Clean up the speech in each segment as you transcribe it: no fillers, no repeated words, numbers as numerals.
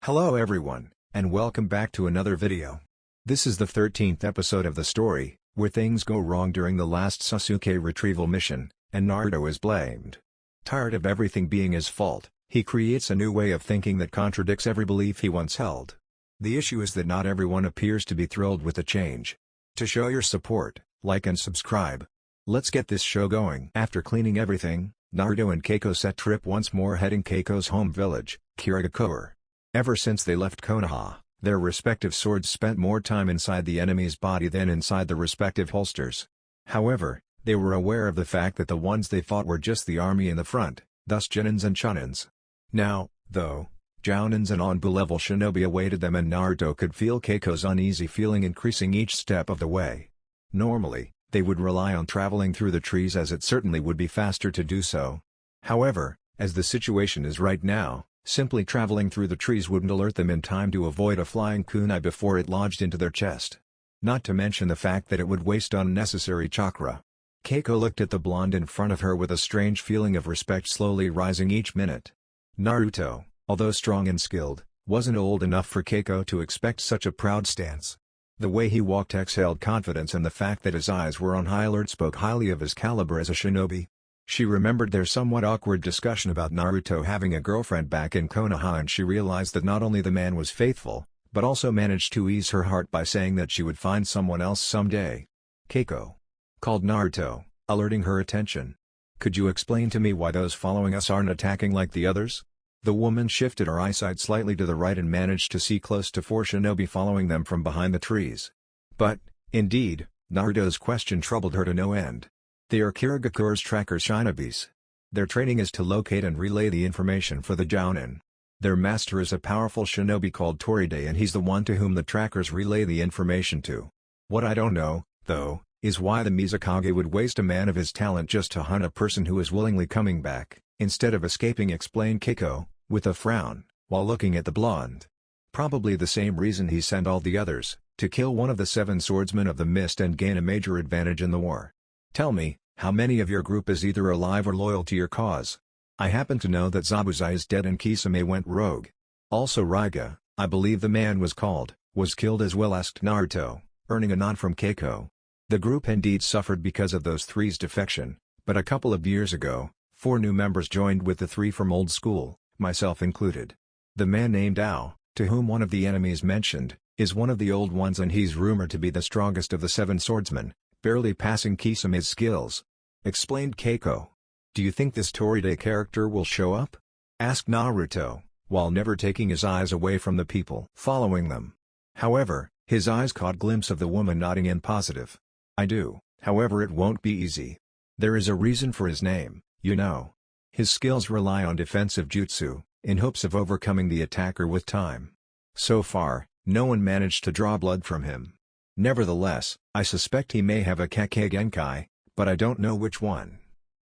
Hello everyone, and welcome back to another video. This is the 13th episode of the story, where things go wrong during the last Sasuke retrieval mission, and Naruto is blamed. Tired of everything being his fault, he creates a new way of thinking that contradicts every belief he once held. The issue is that not everyone appears to be thrilled with the change. To show your support, like and subscribe. Let's get this show going. After cleaning everything, Naruto and Keiko set trip once more, heading Keiko's home village, Kirigakure. Ever since they left Konoha, their respective swords spent more time inside the enemy's body than inside the respective holsters. However, they were aware of the fact that the ones they fought were just the army in the front, thus Jounins and Chonins. Now, though, Jounins and Anbu-level Shinobi awaited them, and Naruto could feel Keiko's uneasy feeling increasing each step of the way. Normally, they would rely on traveling through the trees, as it certainly would be faster to do so. However, as the situation is right now, simply traveling through the trees wouldn't alert them in time to avoid a flying kunai before it lodged into their chest. Not to mention the fact that it would waste unnecessary chakra. Keiko looked at the blonde in front of her with a strange feeling of respect slowly rising each minute. Naruto, although strong and skilled, wasn't old enough for Keiko to expect such a proud stance. The way he walked exhaled confidence, and the fact that his eyes were on high alert spoke highly of his caliber as a shinobi. She remembered their somewhat awkward discussion about Naruto having a girlfriend back in Konoha, and she realized that not only the man was faithful, but also managed to ease her heart by saying that she would find someone else someday. "Keiko," called Naruto, alerting her attention. "Could you explain to me why those following us aren't attacking like the others?" The woman shifted her eyesight slightly to the right and managed to see close to 4 shinobi following them from behind the trees. But, indeed, Naruto's question troubled her to no end. They are Kirigakure's tracker shinobis. Their training is to locate and relay the information for the Jounin. Their master is a powerful shinobi called Toride, and he's the one to whom the trackers relay the information to. What I don't know, though, is why the Mizukage would waste a man of his talent just to hunt a person who is willingly coming back, instead of escaping, explained Keiko, with a frown, while looking at the blonde. Probably the same reason he sent all the others, to kill one of the 7 swordsmen of the mist and gain a major advantage in the war. Tell me, how many of your group is either alive or loyal to your cause? I happen to know that Zabuzai is dead and Kisame went rogue. Also Raiga, I believe the man was killed as well, asked Naruto, earning a nod from Keiko. The group indeed suffered because of those three's defection, but a couple of years ago, 4 new members joined with the 3 from old school, myself included. The man named Ao, to whom one of the enemies mentioned, is one of the old ones, and he's rumored to be the strongest of the 7 swordsmen, barely passing Kisame's skills, explained Keiko. Do you think this Toride character will show up? Asked Naruto, while never taking his eyes away from the people following them. However, his eyes caught a glimpse of the woman nodding in positive. I do, however it won't be easy. There is a reason for his name, you know. His skills rely on defensive jutsu, in hopes of overcoming the attacker with time. So far, no one managed to draw blood from him. Nevertheless, I suspect he may have a Kake Genkai, but I don't know which one.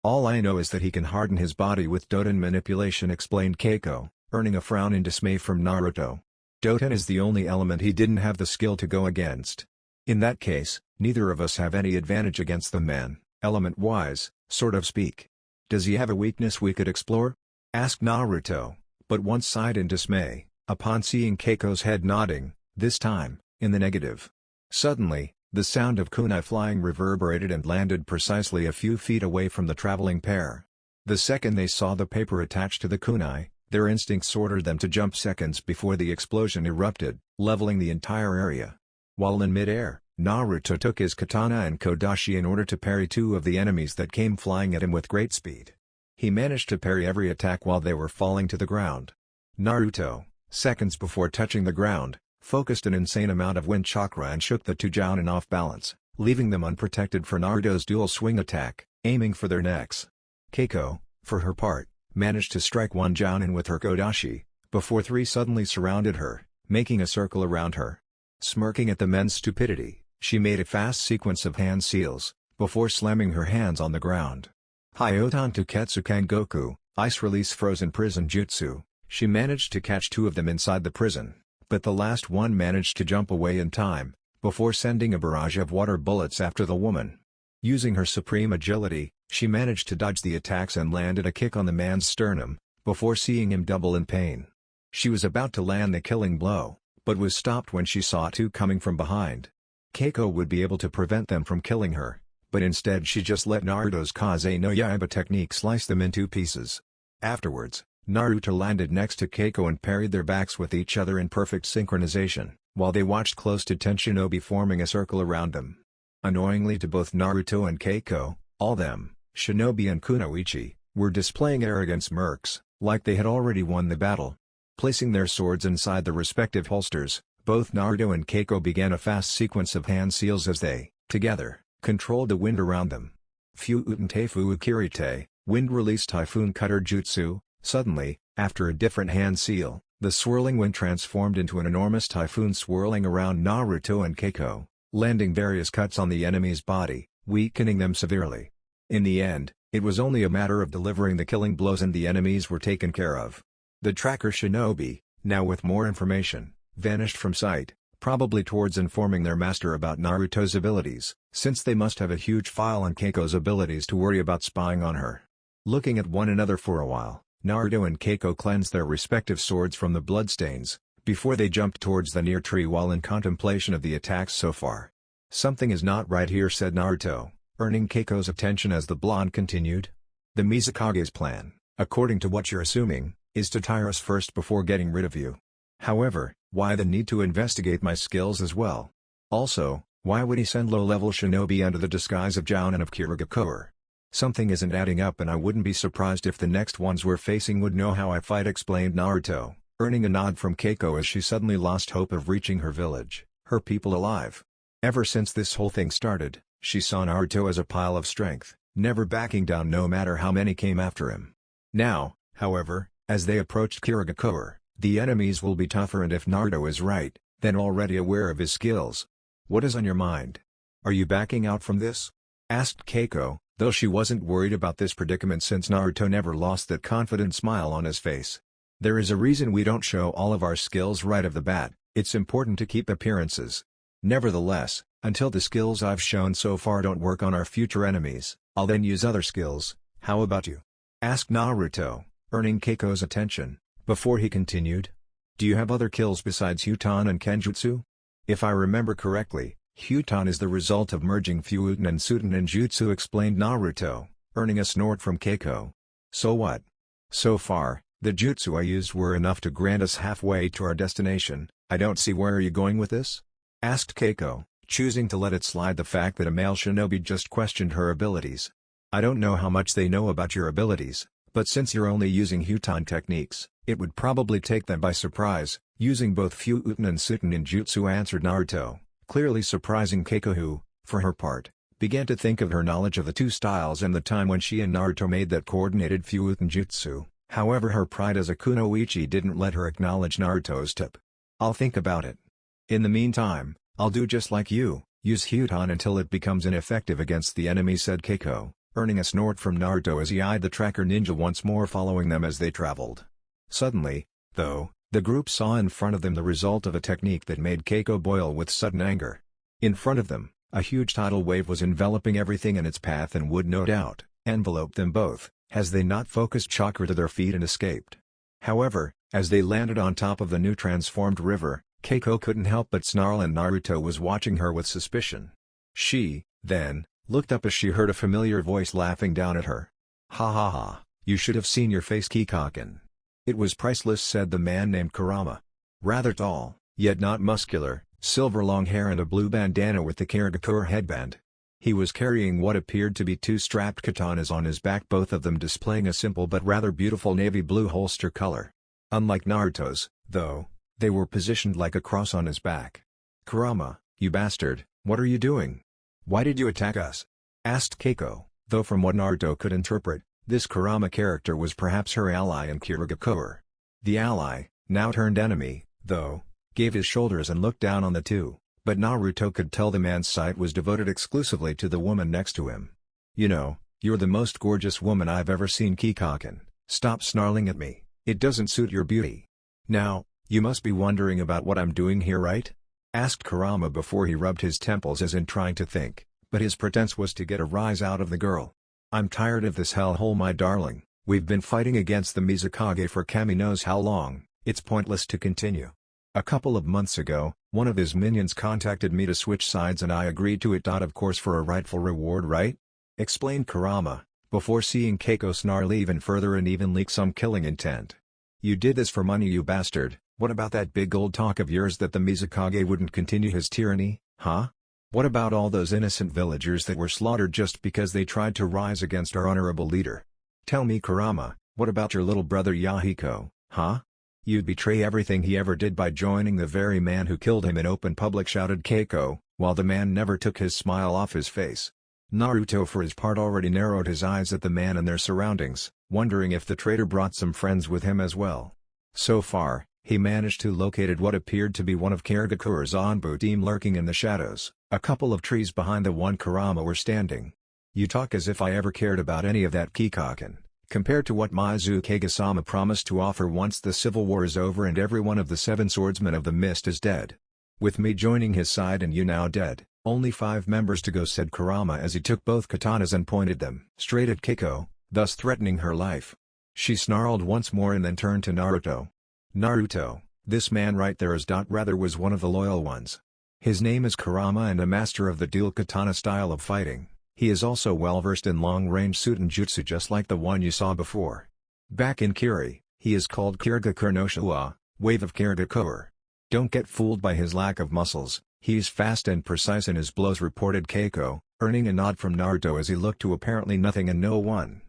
All I know is that he can harden his body with Doten manipulation, explained Keiko, earning a frown in dismay from Naruto. Doten is the only element he didn't have the skill to go against. In that case, neither of us have any advantage against the man, element-wise, sort of speak. Does he have a weakness we could explore? Asked Naruto, but once sighed in dismay, upon seeing Keiko's head nodding, this time, in the negative. Suddenly, the sound of kunai flying reverberated and landed precisely a few feet away from the traveling pair. The second they saw the paper attached to the kunai, their instincts ordered them to jump seconds before the explosion erupted, leveling the entire area. While in mid-air, Naruto took his katana and kodashi in order to parry 2 of the enemies that came flying at him with great speed. He managed to parry every attack while they were falling to the ground. Naruto, seconds before touching the ground, focused an insane amount of wind chakra and shook the 2 Jounin off balance, leaving them unprotected for Naruto's dual swing attack, aiming for their necks. Keiko, for her part, managed to strike 1 Jounin with her kodashi, before 3 suddenly surrounded her, making a circle around her. Smirking at the men's stupidity, she made a fast sequence of hand seals, before slamming her hands on the ground. Hyotan Tuketsu Kangoku, Ice Release Frozen Prison Jutsu, she managed to catch 2 of them inside the prison. But the last one managed to jump away in time, before sending a barrage of water bullets after the woman. Using her supreme agility, she managed to dodge the attacks and landed a kick on the man's sternum, before seeing him double in pain. She was about to land the killing blow, but was stopped when she saw two coming from behind. Keiko would be able to prevent them from killing her, but instead she just let Naruto's Kaze no Yaiba technique slice them in two pieces. Afterwards, Naruto landed next to Keiko and parried their backs with each other in perfect synchronization, while they watched close to 10 shinobi forming a circle around them. Annoyingly to both Naruto and Keiko, all them, Shinobi and Kunoichi, were displaying arrogant smirks, like they had already won the battle. Placing their swords inside the respective holsters, both Naruto and Keiko began a fast sequence of hand seals as they, together, controlled the wind around them. Fuuten Teifu Ukirite, Wind Release Typhoon Cutter Jutsu. Suddenly, after a different hand seal, the swirling wind transformed into an enormous typhoon swirling around Naruto and Keiko, landing various cuts on the enemy's body, weakening them severely. In the end, it was only a matter of delivering the killing blows and the enemies were taken care of. The tracker shinobi, now with more information, vanished from sight, probably towards informing their master about Naruto's abilities, since they must have a huge file on Keiko's abilities to worry about spying on her. Looking at one another for a while, Naruto and Keiko cleansed their respective swords from the bloodstains, before they jumped towards the near tree while in contemplation of the attacks so far. "Something is not right here," said Naruto, earning Keiko's attention as the blonde continued. "The Mizukage's plan, according to what you're assuming, is to tire us first before getting rid of you. However, why the need to investigate my skills as well? Also, why would he send low-level shinobi under the disguise of Jounin of Kirigakure? Something isn't adding up and I wouldn't be surprised if the next ones we're facing would know how I fight," explained Naruto, earning a nod from Keiko as she suddenly lost hope of reaching her village, her people alive. Ever since this whole thing started, she saw Naruto as a pile of strength, never backing down no matter how many came after him. Now, however, as they approached Kirigakure, the enemies will be tougher, and if Naruto is right, then already aware of his skills. "What is on your mind? Are you backing out from this?" asked Keiko, though she wasn't worried about this predicament since Naruto never lost that confident smile on his face. "There is a reason we don't show all of our skills right off the bat. It's important to keep appearances. Nevertheless, until the skills I've shown so far don't work on our future enemies, I'll then use other skills. How about you?" asked Naruto, earning Keiko's attention, before he continued. "Do you have other kills besides Huton and Kenjutsu? If I remember correctly, Huton is the result of merging Fuuten and Suten Ninjutsu," explained Naruto, earning a snort from Keiko. "So what? So far, the jutsu I used were enough to grant us halfway to our destination. I don't see where you're going with this?" asked Keiko, choosing to let it slide the fact that a male shinobi just questioned her abilities. "I don't know how much they know about your abilities, but since you're only using Huton techniques, it would probably take them by surprise, using both Fuuten and Suten Ninjutsu," answered Naruto, clearly surprising Keiko who, for her part, began to think of her knowledge of the two styles and the time when she and Naruto made that coordinated Fuuten jutsu. However, her pride as a kunoichi didn't let her acknowledge Naruto's tip. "I'll think about it. In the meantime, I'll do just like you, use Huton until it becomes ineffective against the enemy," said Keiko, earning a snort from Naruto as he eyed the tracker ninja once more following them as they traveled. Suddenly, though, the group saw in front of them the result of a technique that made Keiko boil with sudden anger. In front of them, a huge tidal wave was enveloping everything in its path and would no doubt envelope them both, as they not focused chakra to their feet and escaped. However, as they landed on top of the new transformed river, Keiko couldn't help but snarl, and Naruto was watching her with suspicion. She, then, looked up as she heard a familiar voice laughing down at her. "Ha ha ha, you should have seen your face, Kikakin. It was priceless," said the man named Kurama. Rather tall, yet not muscular, silver long hair and a blue bandana with the Kirigakure headband. He was carrying what appeared to be two strapped katanas on his back, both of them displaying a simple but rather beautiful navy blue holster color. Unlike Naruto's, though, they were positioned like a cross on his back. "Kurama, you bastard, what are you doing? Why did you attack us?" asked Keiko, though from what Naruto could interpret, this Kurama character was perhaps her ally in Kirigakure. The ally, now turned enemy, though, gave his shoulders and looked down on the two, but Naruto could tell the man's sight was devoted exclusively to the woman next to him. "You know, you're the most gorgeous woman I've ever seen, Kikakin. Stop snarling at me, it doesn't suit your beauty. Now, you must be wondering about what I'm doing here, right?" asked Kurama before he rubbed his temples as in trying to think, but his pretense was to get a rise out of the girl. "I'm tired of this hellhole, my darling. We've been fighting against the Mizukage for Kami knows how long, It's pointless to continue. A couple of months ago, one of his minions contacted me to switch sides and I agreed to it. Of course for a rightful reward, right? Explained Kurama, before seeing Keiko snarl even further and even leak some killing intent. You did this for money, you bastard. What about that big old talk of yours that the Mizukage wouldn't continue his tyranny, huh? What about all those innocent villagers that were slaughtered just because they tried to rise against our honorable leader? Tell me, Kurama, what about your little brother Yahiko, huh? You'd betray everything he ever did by joining the very man who killed him in open public, shouted Keiko, while the man never took his smile off his face. Naruto for his part already narrowed his eyes at the man and their surroundings, wondering if the traitor brought some friends with him as well. So far, he managed to locate what appeared to be one of Kagekura's Anbu team lurking in the shadows, a couple of trees behind the one Kurama were standing. You talk as if I ever cared about any of that, Kikakin. Compared to what Mizukage-sama promised to offer once the civil war is over and every one of the 7 swordsmen of the mist is dead. With me joining his side and you now dead, only 5 members to go, said Kurama as he took both katanas and pointed them straight at Keiko, thus threatening her life. She snarled once more and then turned to Naruto. Naruto, this man right there was one of the loyal ones. His name is Kurama and a master of the dual katana style of fighting. He is also well versed in long-range Suten Jutsu just like the one you saw before. Back in Kiri, he is called Kagekura no Shuwa, Wave of Kagekura. Don't get fooled by his lack of muscles, he's fast and precise in his blows, reported Keiko, earning a nod from Naruto as he looked to apparently nothing and no one.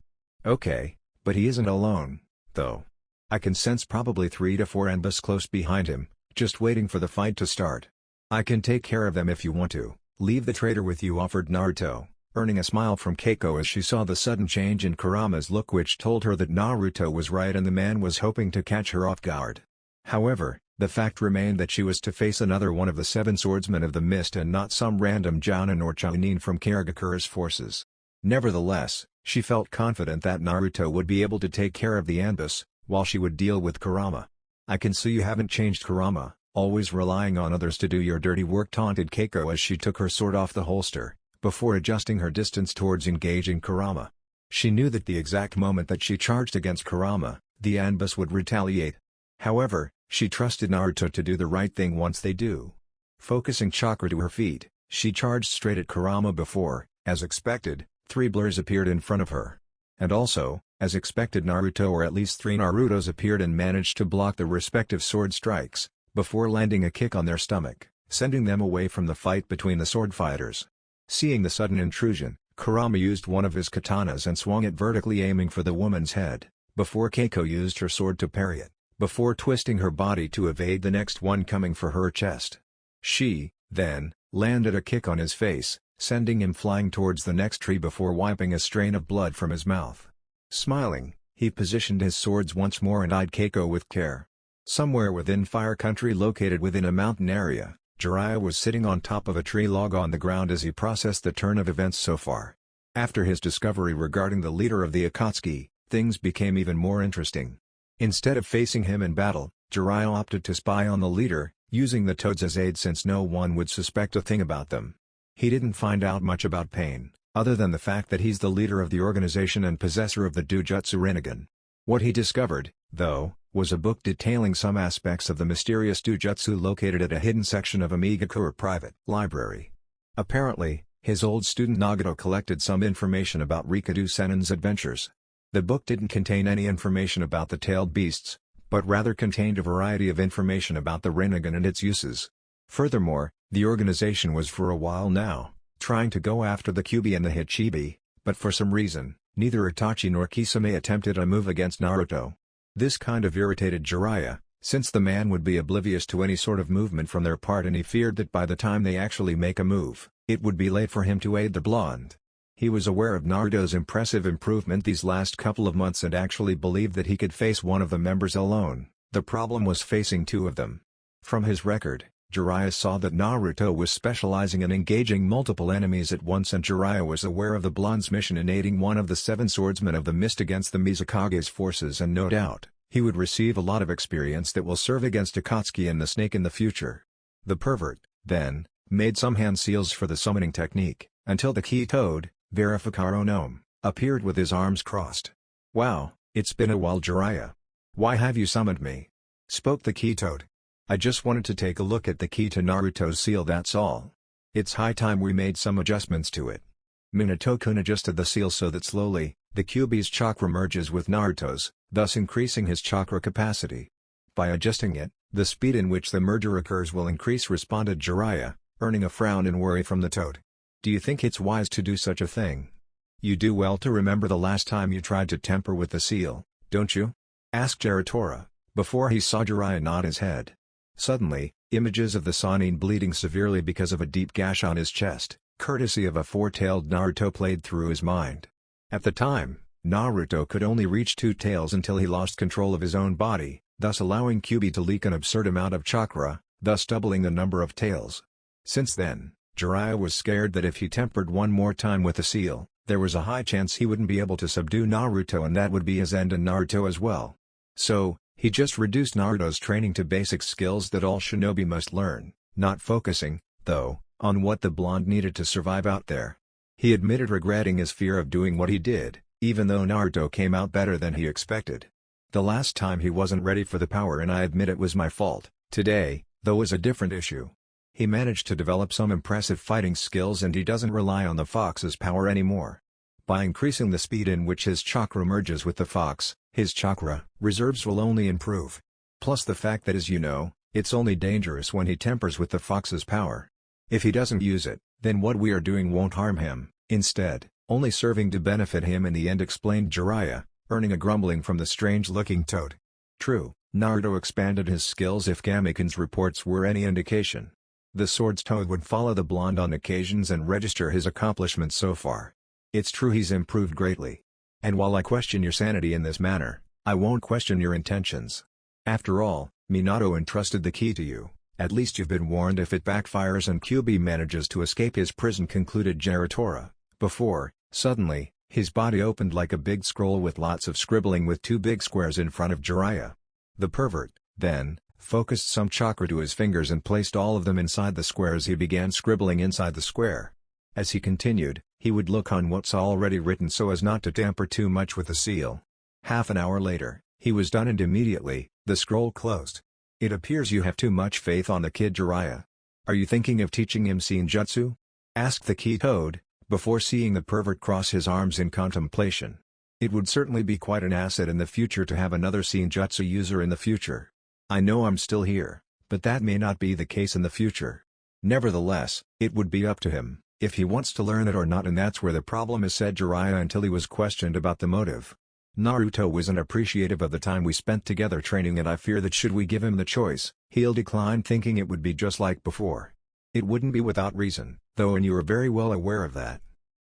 Okay, but he isn't alone, though. I can sense probably 3 to 4 Anbus close behind him, just waiting for the fight to start. I can take care of them if you want to. Leave the traitor with you, offered Naruto, earning a smile from Keiko as she saw the sudden change in Kurama's look, which told her that Naruto was right and the man was hoping to catch her off guard. However, the fact remained that she was to face another one of the 7 swordsmen of the mist and not some random Jounin or Chunin from Kagekura's forces. Nevertheless, she felt confident that Naruto would be able to take care of the Anbus, while she would deal with Kurama. I can see you haven't changed, Kurama, always relying on others to do your dirty work, taunted Keiko as she took her sword off the holster, before adjusting her distance towards engaging Kurama. She knew that the exact moment that she charged against Kurama, the Anbus would retaliate. However, she trusted Naruto to do the right thing once they do. Focusing chakra to her feet, she charged straight at Kurama before, as expected, 3 blurs appeared in front of her. And also, as expected, Naruto or at least 3 Narutos appeared and managed to block the respective sword strikes, before landing a kick on their stomach, sending them away from the fight between the sword fighters. Seeing the sudden intrusion, Kurama used one of his katanas and swung it vertically, aiming for the woman's head, before Keiko used her sword to parry it, before twisting her body to evade the next one coming for her chest. She, then, landed a kick on his face, sending him flying towards the next tree before wiping a strain of blood from his mouth. Smiling, he positioned his swords once more and eyed Keiko with care. Somewhere within Fire Country, located within a mountain area, Jiraiya was sitting on top of a tree log on the ground as he processed the turn of events so far. After his discovery regarding the leader of the Akatsuki, things became even more interesting. Instead of facing him in battle, Jiraiya opted to spy on the leader, using the toads as aid since no one would suspect a thing about them. He didn't find out much about Pain, other than the fact that he's the leader of the organization and possessor of the Dujutsu Rinnegan. What he discovered, though, was a book detailing some aspects of the mysterious Dujutsu located at a hidden section of Amigakura Private Library. Apparently, his old student Nagato collected some information about Rikadu Sennin's adventures. The book didn't contain any information about the tailed beasts, but rather contained a variety of information about the Rinnegan and its uses. Furthermore, the organization was for a while now, trying to go after the Kyuubi and the Hachibi, but for some reason, neither Itachi nor Kisame attempted a move against Naruto. This kind of irritated Jiraiya, since the man would be oblivious to any sort of movement from their part and he feared that by the time they actually make a move, it would be late for him to aid the blonde. He was aware of Naruto's impressive improvement these last couple of months and actually believed that he could face one of the members alone. The problem was facing 2 of them. From his record, Jiraiya saw that Naruto was specializing in engaging multiple enemies at once, and Jiraiya was aware of the blonde's mission in aiding one of the 7 swordsmen of the mist against the Mizukage's forces, and no doubt, he would receive a lot of experience that will serve against Akatsuki and the snake in the future. The pervert, then, made some hand seals for the summoning technique, until the key toad, Verificaro Gnome, appeared with his arms crossed. Wow, it's been a while, Jiraiya. Why have you summoned me? spoke the key toad. "I just wanted to take a look at the key to Naruto's seal, that's all. It's high time we made some adjustments to it." Minato-kun adjusted the seal so that slowly, the Kyuubi's chakra merges with Naruto's, thus increasing his chakra capacity. "By adjusting it, the speed in which the merger occurs will increase," responded Jiraiya, earning a frown and worry from the toad. "Do you think it's wise to do such a thing? You do well to remember the last time you tried to tamper with the seal, don't you?" asked Jaratora, before he saw Jiraiya nod his head. Suddenly, images of the Sannin bleeding severely because of a deep gash on his chest, courtesy of a four-tailed Naruto, played through his mind. At the time, Naruto could only reach 2 tails until he lost control of his own body, thus allowing Kyuubi to leak an absurd amount of chakra, thus doubling the number of tails. Since then, Jiraiya was scared that if he tempered one more time with the seal, there was a high chance he wouldn't be able to subdue Naruto, and that would be his end and Naruto as well. So, he just reduced Naruto's training to basic skills that all shinobi must learn, not focusing, though, on what the blonde needed to survive out there. He admitted regretting his fear of doing what he did, even though Naruto came out better than he expected. "The last time he wasn't ready for the power, and I admit it was my fault. Today, though, is a different issue. He managed to develop some impressive fighting skills, and he doesn't rely on the fox's power anymore. By increasing the speed in which his chakra merges with the fox, his chakra reserves will only improve. Plus the fact that, as you know, it's only dangerous when he tempers with the fox's power. If he doesn't use it, then what we are doing won't harm him, instead, only serving to benefit him in the end," explained Jiraiya, earning a grumbling from the strange-looking toad. True, Naruto expanded his skills if Kamikun's reports were any indication. The Swords Toad would follow the blonde on occasions and register his accomplishments so far. It's true he's improved greatly. And while I question your sanity in this manner, I won't question your intentions. After all, Minato entrusted the key to you. At least you've been warned if it backfires and Kyuubi manages to escape his prison, concluded Jaratora, before, suddenly, his body opened like a big scroll with lots of scribbling with 2 big squares in front of Jiraiya. The pervert, then, focused some chakra to his fingers and placed all of them inside the squares. He began scribbling inside the square. As he continued, he would look on what's already written so as not to tamper too much with the seal. Half an hour later, he was done, and immediately, the scroll closed. "It appears you have too much faith on the kid, Jiraiya. Are you thinking of teaching him Senjutsu?" asked the key toad, before seeing the pervert cross his arms in contemplation. "It would certainly be quite an asset in the future to have another Senjutsu user in the future. I know I'm still here, but that may not be the case in the future. Nevertheless, it would be up to him, if he wants to learn it or not, and that's where the problem is," said Jiraiya until he was questioned about the motive. "Naruto wasn't appreciative of the time we spent together training, and I fear that should we give him the choice, he'll decline, thinking it would be just like before. It wouldn't be without reason, though, and you are very well aware of that.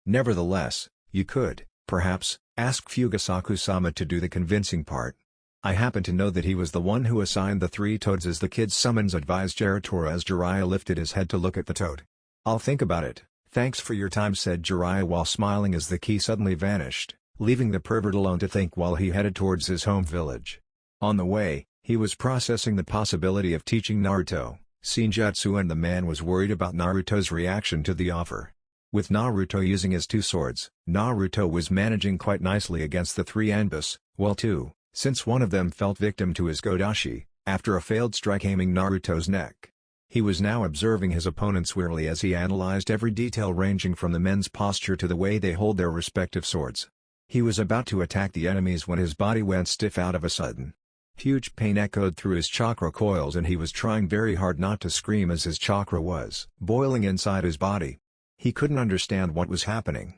Nevertheless, you could, perhaps, ask Fugasaku-sama to do the convincing part. I happen to know that he was the one who assigned the 3 toads as the kid's summons," advised Jaratora as Jiraiya lifted his head to look at the toad. "I'll think about it, thanks for your time," said Jiraiya while smiling as the key suddenly vanished, leaving the pervert alone to think while he headed towards his home village. On the way, he was processing the possibility of teaching Naruto Senjutsu, and the man was worried about Naruto's reaction to the offer. With Naruto using his 2 swords, Naruto was managing quite nicely against the 3 Anbus, well too, since one of them fell victim to his Godashi, after a failed strike aiming Naruto's neck. He was now observing his opponents warily as he analyzed every detail, ranging from the men's posture to the way they hold their respective swords. He was about to attack the enemies when his body went stiff out of a sudden. Huge pain echoed through his chakra coils, and he was trying very hard not to scream as his chakra was boiling inside his body. He couldn't understand what was happening.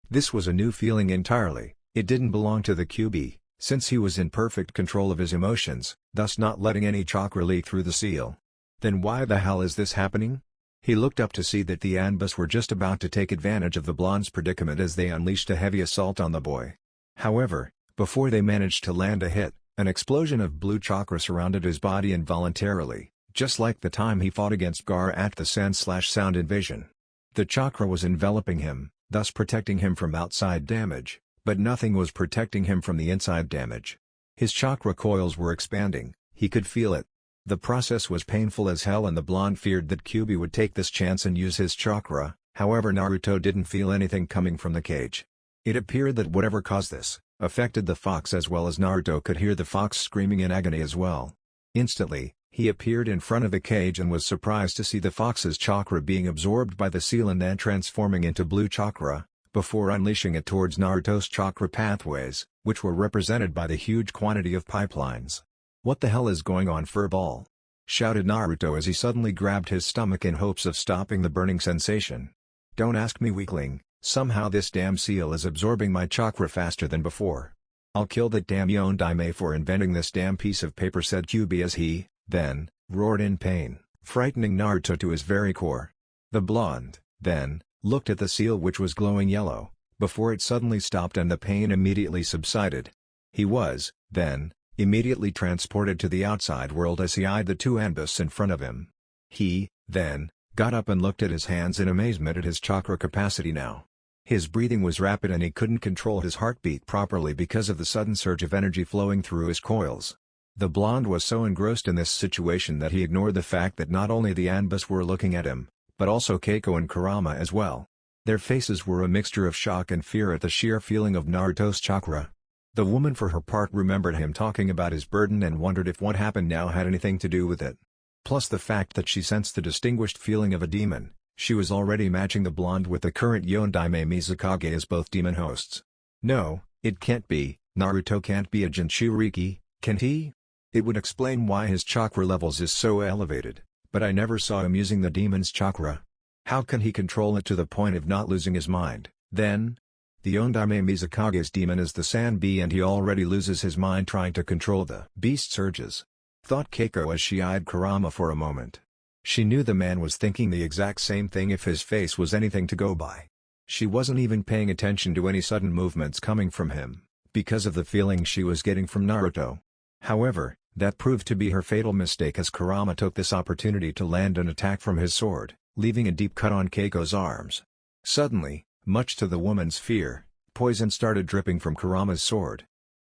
This was a new feeling entirely. It didn't belong to the Kyuubi, since he was in perfect control of his emotions, thus not letting any chakra leak through the seal. Then why the hell is this happening? He looked up to see that the Anbus were just about to take advantage of the blonde's predicament as they unleashed a heavy assault on the boy. However, before they managed to land a hit, an explosion of blue chakra surrounded his body involuntarily, just like the time he fought against Gar at the Sand/Sound Invasion. The chakra was enveloping him, thus protecting him from outside damage, but nothing was protecting him from the inside damage. His chakra coils were expanding, he could feel it. The process was painful as hell, and the blonde feared that Kyuubi would take this chance and use his chakra. However, Naruto didn't feel anything coming from the cage. It appeared that whatever caused this affected the fox as well, as Naruto could hear the fox screaming in agony as well. Instantly, he appeared in front of the cage and was surprised to see the fox's chakra being absorbed by the seal and then transforming into blue chakra, before unleashing it towards Naruto's chakra pathways, which were represented by the huge quantity of pipelines. "What the hell is going on, furball?" shouted Naruto as he suddenly grabbed his stomach in hopes of stopping the burning sensation. "Don't ask me, weakling, somehow this damn seal is absorbing my chakra faster than before. I'll kill that damn Yondaime for inventing this damn piece of paper," said Kyuubi as he, then, roared in pain, frightening Naruto to his very core. The blonde, then, looked at the seal which was glowing yellow, before it suddenly stopped and the pain immediately subsided. He was, then, immediately transported to the outside world as he eyed the two anbus in front of him. He, then, got up and looked at his hands in amazement at his chakra capacity now. His breathing was rapid and he couldn't control his heartbeat properly because of the sudden surge of energy flowing through his coils. The blonde was so engrossed in this situation that he ignored the fact that not only the anbus were looking at him, but also Keiko and Kurama as well. Their faces were a mixture of shock and fear at the sheer feeling of Naruto's chakra. The woman for her part remembered him talking about his burden and wondered if what happened now had anything to do with it. Plus the fact that she sensed the distinguished feeling of a demon, she was already matching the blonde with the current Yondaime Mizukage as both demon hosts. No, it can't be, Naruto can't be a Jinchuriki, can he? It would explain why his chakra levels is so elevated, but I never saw him using the demon's chakra. How can he control it to the point of not losing his mind, then? The Yondaime Mizukage's demon is the sand bee and he already loses his mind trying to control the beast's urges. Thought Keiko as she eyed Kurama for a moment. She knew the man was thinking the exact same thing if his face was anything to go by. She wasn't even paying attention to any sudden movements coming from him, because of the feeling she was getting from Naruto. However, that proved to be her fatal mistake as Kurama took this opportunity to land an attack from his sword, leaving a deep cut on Keiko's arms. Suddenly, much to the woman's fear, poison started dripping from Kurama's sword.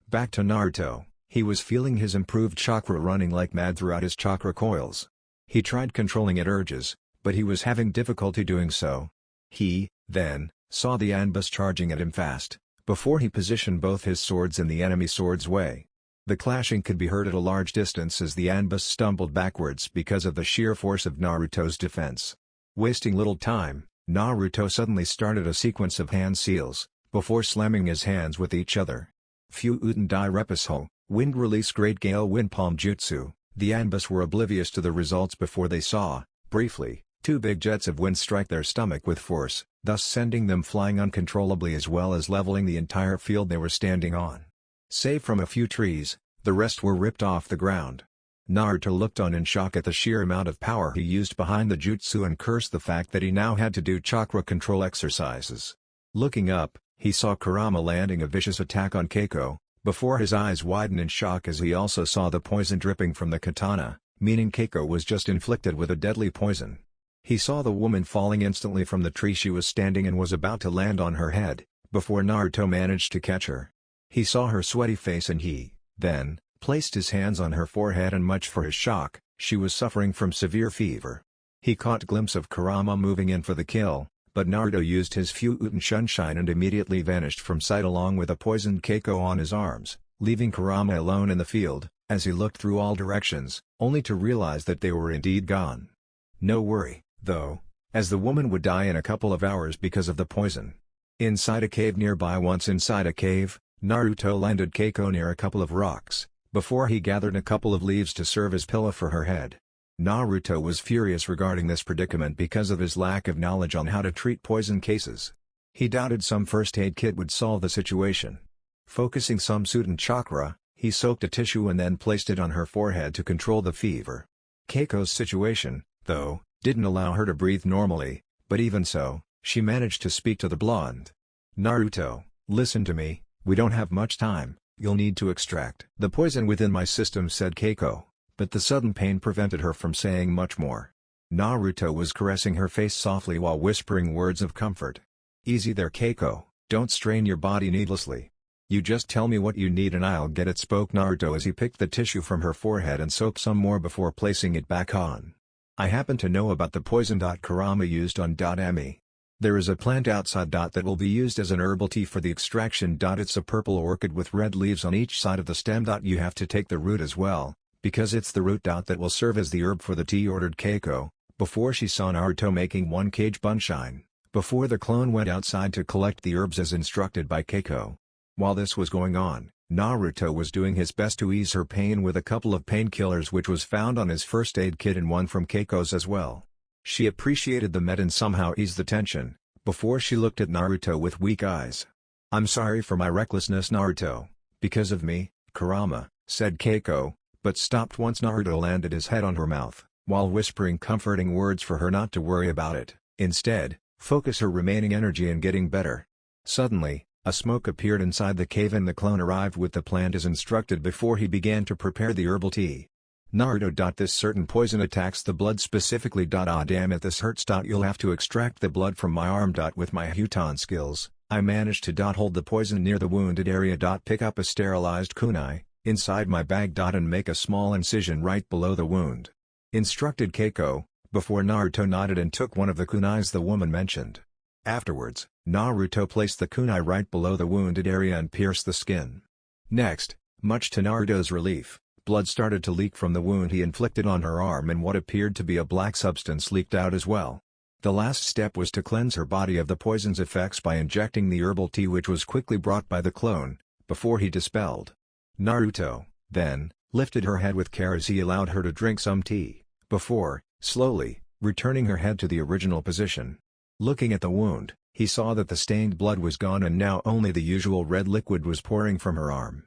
Back to Naruto, he was feeling his improved chakra running like mad throughout his chakra coils. He tried controlling its urges, but he was having difficulty doing so. He, then, saw the anbus charging at him fast, before he positioned both his swords in the enemy sword's way. The clashing could be heard at a large distance as the anbus stumbled backwards because of the sheer force of Naruto's defense. Wasting little time, Naruto suddenly started a sequence of hand seals, before slamming his hands with each other. Fuuten Dai Repusho, Wind Release Great Gale Wind Palm Jutsu. The anbus were oblivious to the results before they saw, briefly, two big jets of wind strike their stomach with force, thus sending them flying uncontrollably as well as leveling the entire field they were standing on. Save from a few trees, the rest were ripped off the ground. Naruto looked on in shock at the sheer amount of power he used behind the jutsu and cursed the fact that he now had to do chakra control exercises. Looking up, he saw Kurama landing a vicious attack on Keiko, before his eyes widened in shock as he also saw the poison dripping from the katana, meaning Keiko was just inflicted with a deadly poison. He saw the woman falling instantly from the tree she was standing and was about to land on her head, before Naruto managed to catch her. He saw her sweaty face and he, then, placed his hands on her forehead and much for his shock, she was suffering from severe fever. He caught a glimpse of Kurama moving in for the kill, but Naruto used his Fuuten Sunshine and immediately vanished from sight along with a poisoned Keiko on his arms, leaving Kurama alone in the field, as he looked through all directions, only to realize that they were indeed gone. No worry, though, as the woman would die in a couple of hours because of the poison. Inside a cave nearby. Once inside a cave, Naruto landed Keiko near a couple of rocks, before he gathered a couple of leaves to serve as pillow for her head. Naruto was furious regarding this predicament because of his lack of knowledge on how to treat poison cases. He doubted some first aid kit would solve the situation. Focusing some Suten chakra, he soaked a tissue and then placed it on her forehead to control the fever. Keiko's situation, though, didn't allow her to breathe normally, but even so, she managed to speak to the blonde. "Naruto, listen to me, we don't have much time, you'll need to extract the poison within my system," said Keiko, but the sudden pain prevented her from saying much more. Naruto was caressing her face softly while whispering words of comfort. "Easy there, Keiko, don't strain your body needlessly. You just tell me what you need and I'll get it," spoke Naruto as he picked the tissue from her forehead and soaked some more before placing it back on. "I happen to know about the poison Kurama used on Ami. There is a plant outside that will be used as an herbal tea for the extraction. It's a purple orchid with red leaves on each side of the stem. You have to take the root as well, because it's the root that will serve as the herb for the tea, ordered Keiko, before she saw Naruto making one cage bunshine, before the clone went outside to collect the herbs as instructed by Keiko. While this was going on, Naruto was doing his best to ease her pain with a couple of painkillers which was found on his first aid kit and one from Keiko's as well. She appreciated the med and somehow eased the tension, before she looked at Naruto with weak eyes. "I'm sorry for my recklessness, Naruto. Because of me, Kurama," said Keiko, but stopped once Naruto landed his head on her mouth, while whispering comforting words for her not to worry about it, instead, focus her remaining energy in getting better. Suddenly, a smoke appeared inside the cave and the clone arrived with the plant as instructed before he began to prepare the herbal tea. Naruto. This certain poison attacks the blood specifically. Ah damn it, this hurts. You'll have to extract the blood from my arm. With my Huton skills, I managed to hold the poison near the wounded area. Pick up a sterilized kunai inside my bag. And make a small incision right below the wound, instructed Keiko, before Naruto nodded and took one of the kunais the woman mentioned. Afterwards, Naruto placed the kunai right below the wounded area and pierced the skin. Next, much to Naruto's relief, blood started to leak from the wound he inflicted on her arm and what appeared to be a black substance leaked out as well. The last step was to cleanse her body of the poison's effects by injecting the herbal tea, which was quickly brought by the clone, before he dispelled. Naruto, then, lifted her head with care as he allowed her to drink some tea, before, slowly, returning her head to the original position. Looking at the wound, he saw that the stained blood was gone and now only the usual red liquid was pouring from her arm.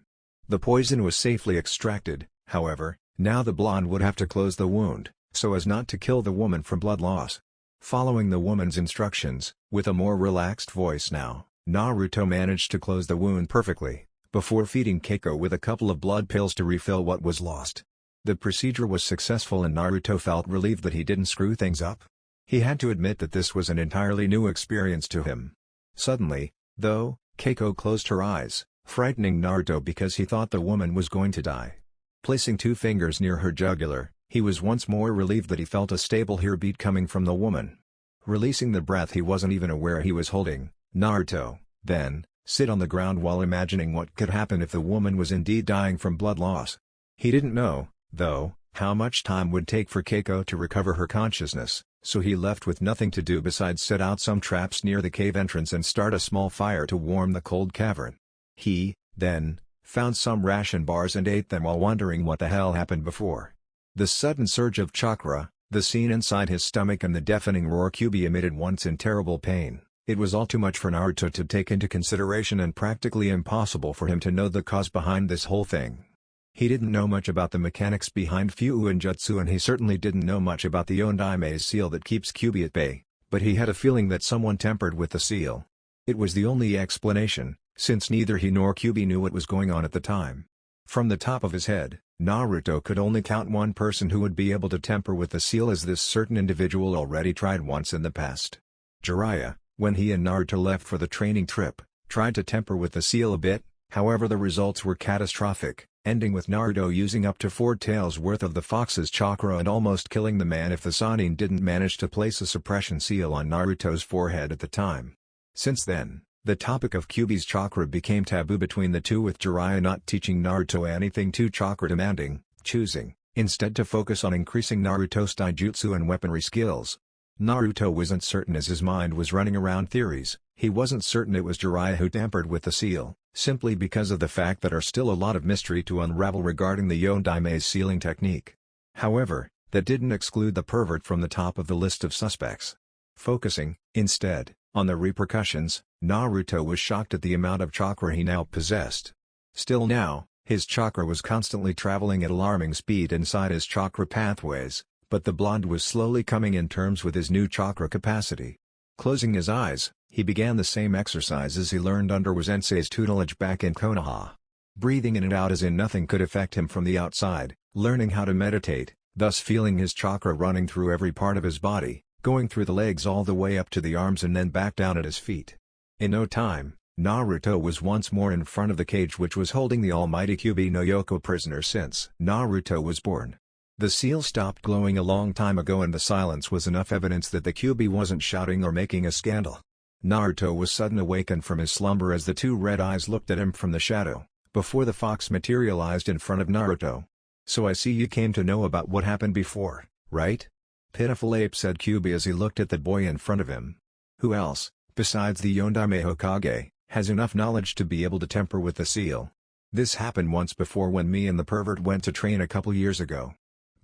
The poison was safely extracted, however, now the blonde would have to close the wound, so as not to kill the woman from blood loss. Following the woman's instructions, with a more relaxed voice now, Naruto managed to close the wound perfectly, before feeding Keiko with a couple of blood pills to refill what was lost. The procedure was successful and Naruto felt relieved that he didn't screw things up. He had to admit that this was an entirely new experience to him. Suddenly, though, Keiko closed her eyes, frightening Naruto because he thought the woman was going to die. Placing 2 fingers near her jugular, he was once more relieved that he felt a stable heartbeat coming from the woman. Releasing the breath he wasn't even aware he was holding, Naruto, then, sit on the ground while imagining what could happen if the woman was indeed dying from blood loss. He didn't know, though, how much time would take for Keiko to recover her consciousness, so he left with nothing to do besides set out some traps near the cave entrance and start a small fire to warm the cold cavern. He, then, found some ration bars and ate them while wondering what the hell happened before. The sudden surge of chakra, the scene inside his stomach and the deafening roar Kyuubi emitted once in terrible pain, it was all too much for Naruto to take into consideration and practically impossible for him to know the cause behind this whole thing. He didn't know much about the mechanics behind Fuuin Jutsu and he certainly didn't know much about the Yondaime's seal that keeps Kyuubi at bay, but he had a feeling that someone tampered with the seal. It was the only explanation, since neither he nor Kyuubi knew what was going on at the time. From the top of his head, Naruto could only count one person who would be able to tamper with the seal, as this certain individual already tried once in the past. Jiraiya, when he and Naruto left for the training trip, tried to tamper with the seal a bit, however the results were catastrophic, ending with Naruto using up to 4 taels worth of the fox's chakra and almost killing the man if the Sannin didn't manage to place a suppression seal on Naruto's forehead at the time. Since then, the topic of Kyuubi's chakra became taboo between the two, with Jiraiya not teaching Naruto anything too chakra demanding, choosing, instead, to focus on increasing Naruto's taijutsu and weaponry skills. Naruto wasn't certain, as his mind was running around theories. He wasn't certain it was Jiraiya who tampered with the seal, simply because of the fact that there are still a lot of mystery to unravel regarding the Yondaime's sealing technique. However, that didn't exclude the pervert from the top of the list of suspects. Focusing, instead, on the repercussions, Naruto was shocked at the amount of chakra he now possessed. Still now, his chakra was constantly traveling at alarming speed inside his chakra pathways, but the blonde was slowly coming in terms with his new chakra capacity. Closing his eyes, he began the same exercises he learned under Sensei's tutelage back in Konoha. Breathing in and out as in nothing could affect him from the outside, learning how to meditate, thus feeling his chakra running through every part of his body, going through the legs all the way up to the arms and then back down at his feet. In no time, Naruto was once more in front of the cage which was holding the almighty Kyuubi no Yoko prisoner since Naruto was born. The seal stopped glowing a long time ago and the silence was enough evidence that the Kyuubi wasn't shouting or making a scandal. Naruto was suddenly awakened from his slumber as the 2 red eyes looked at him from the shadow, before the fox materialized in front of Naruto. So I see you came to know about what happened before, right? Pitiful ape, said Kyuubi as he looked at the boy in front of him. Who else, besides the Yondaime Hokage, has enough knowledge to be able to temper with the seal? This happened once before when me and the pervert went to train a couple years ago.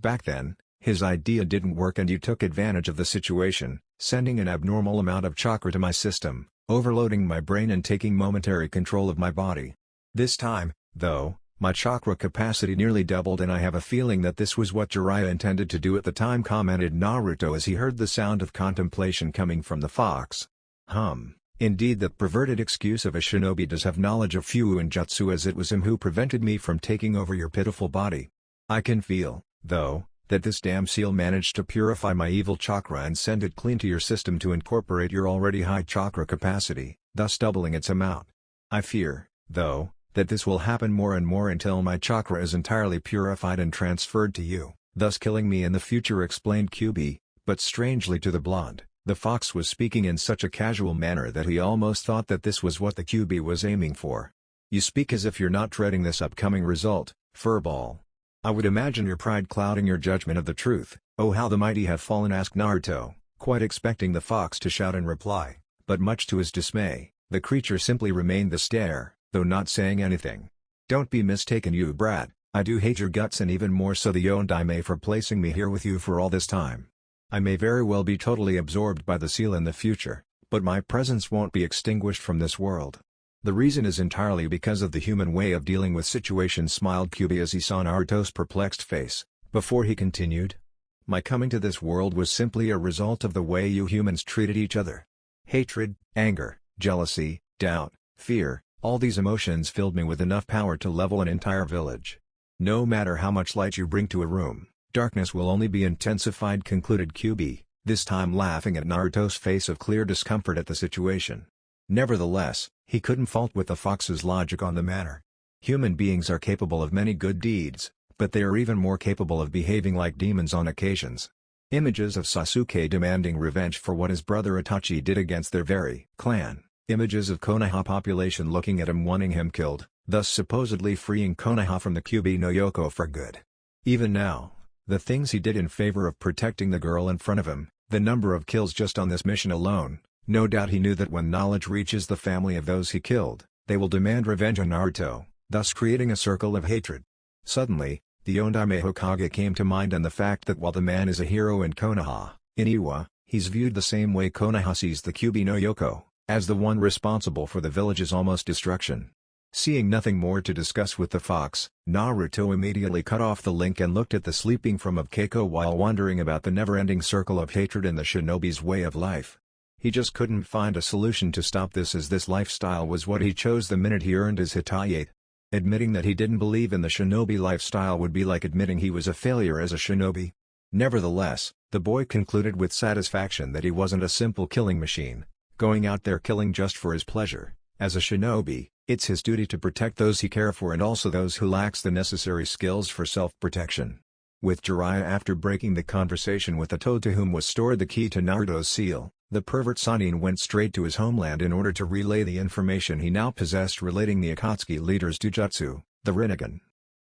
Back then, his idea didn't work and you took advantage of the situation, sending an abnormal amount of chakra to my system, overloading my brain and taking momentary control of my body. This time, though, my chakra capacity nearly doubled and I have a feeling that this was what Jiraiya intended to do at the time, commented Naruto as he heard the sound of contemplation coming from the fox. Indeed, that perverted excuse of a shinobi does have knowledge of Fuin Jutsu, as it was him who prevented me from taking over your pitiful body. I can feel, though, that this damn seal managed to purify my evil chakra and send it clean to your system to incorporate your already high chakra capacity, thus doubling its amount. I fear, though, that this will happen more and more until my chakra is entirely purified and transferred to you, thus killing me in the future, explained Kyuubi, but strangely to the blonde, the fox was speaking in such a casual manner that he almost thought that this was what the Kyuubi was aiming for. You speak as if you're not dreading this upcoming result, furball. I would imagine your pride clouding your judgment of the truth. Oh, how the mighty have fallen, asked Naruto, quite expecting the fox to shout in reply, but much to his dismay, the creature simply remained the stare, though not saying anything. Don't be mistaken, you brat, I do hate your guts and even more so the Yondaime for placing me here with you for all this time. I may very well be totally absorbed by the seal in the future, but my presence won't be extinguished from this world. The reason is entirely because of the human way of dealing with situations, smiled Kyuubi as he saw Naruto's perplexed face, before he continued. My coming to this world was simply a result of the way you humans treated each other. Hatred, anger, jealousy, doubt, fear, all these emotions filled me with enough power to level an entire village. No matter how much light you bring to a room, darkness will only be intensified, concluded Kyuubi, this time laughing at Naruto's face of clear discomfort at the situation. Nevertheless, he couldn't fault with the fox's logic on the matter. Human beings are capable of many good deeds, but they are even more capable of behaving like demons on occasions. Images of Sasuke demanding revenge for what his brother Itachi did against their very clan. Images of Konoha population looking at him wanting him killed, thus supposedly freeing Konoha from the Kyuubi no Yoko for good. Even now, the things he did in favor of protecting the girl in front of him, the number of kills just on this mission alone, no doubt he knew that when knowledge reaches the family of those he killed, they will demand revenge on Naruto, thus creating a circle of hatred. Suddenly, the Yondaime Hokage came to mind, and the fact that while the man is a hero in Konoha, in Iwa, he's viewed the same way Konoha sees the Kyuubi no Yoko, as the one responsible for the village's almost destruction. Seeing nothing more to discuss with the fox, Naruto immediately cut off the link and looked at the sleeping form of Keiko while wondering about the never-ending circle of hatred and the shinobi's way of life. He just couldn't find a solution to stop this, as this lifestyle was what he chose the minute he earned his Hitayate. Admitting that he didn't believe in the shinobi lifestyle would be like admitting he was a failure as a shinobi. Nevertheless, the boy concluded with satisfaction that he wasn't a simple killing machine, going out there killing just for his pleasure. As a shinobi, it's his duty to protect those he cares for and also those who lacks the necessary skills for self-protection. With Jiraiya after breaking the conversation with the toad to whom was stored the key to Naruto's seal, the pervert Sannin went straight to his homeland in order to relay the information he now possessed relating the Akatsuki leader's Jujutsu, the Rinnegan.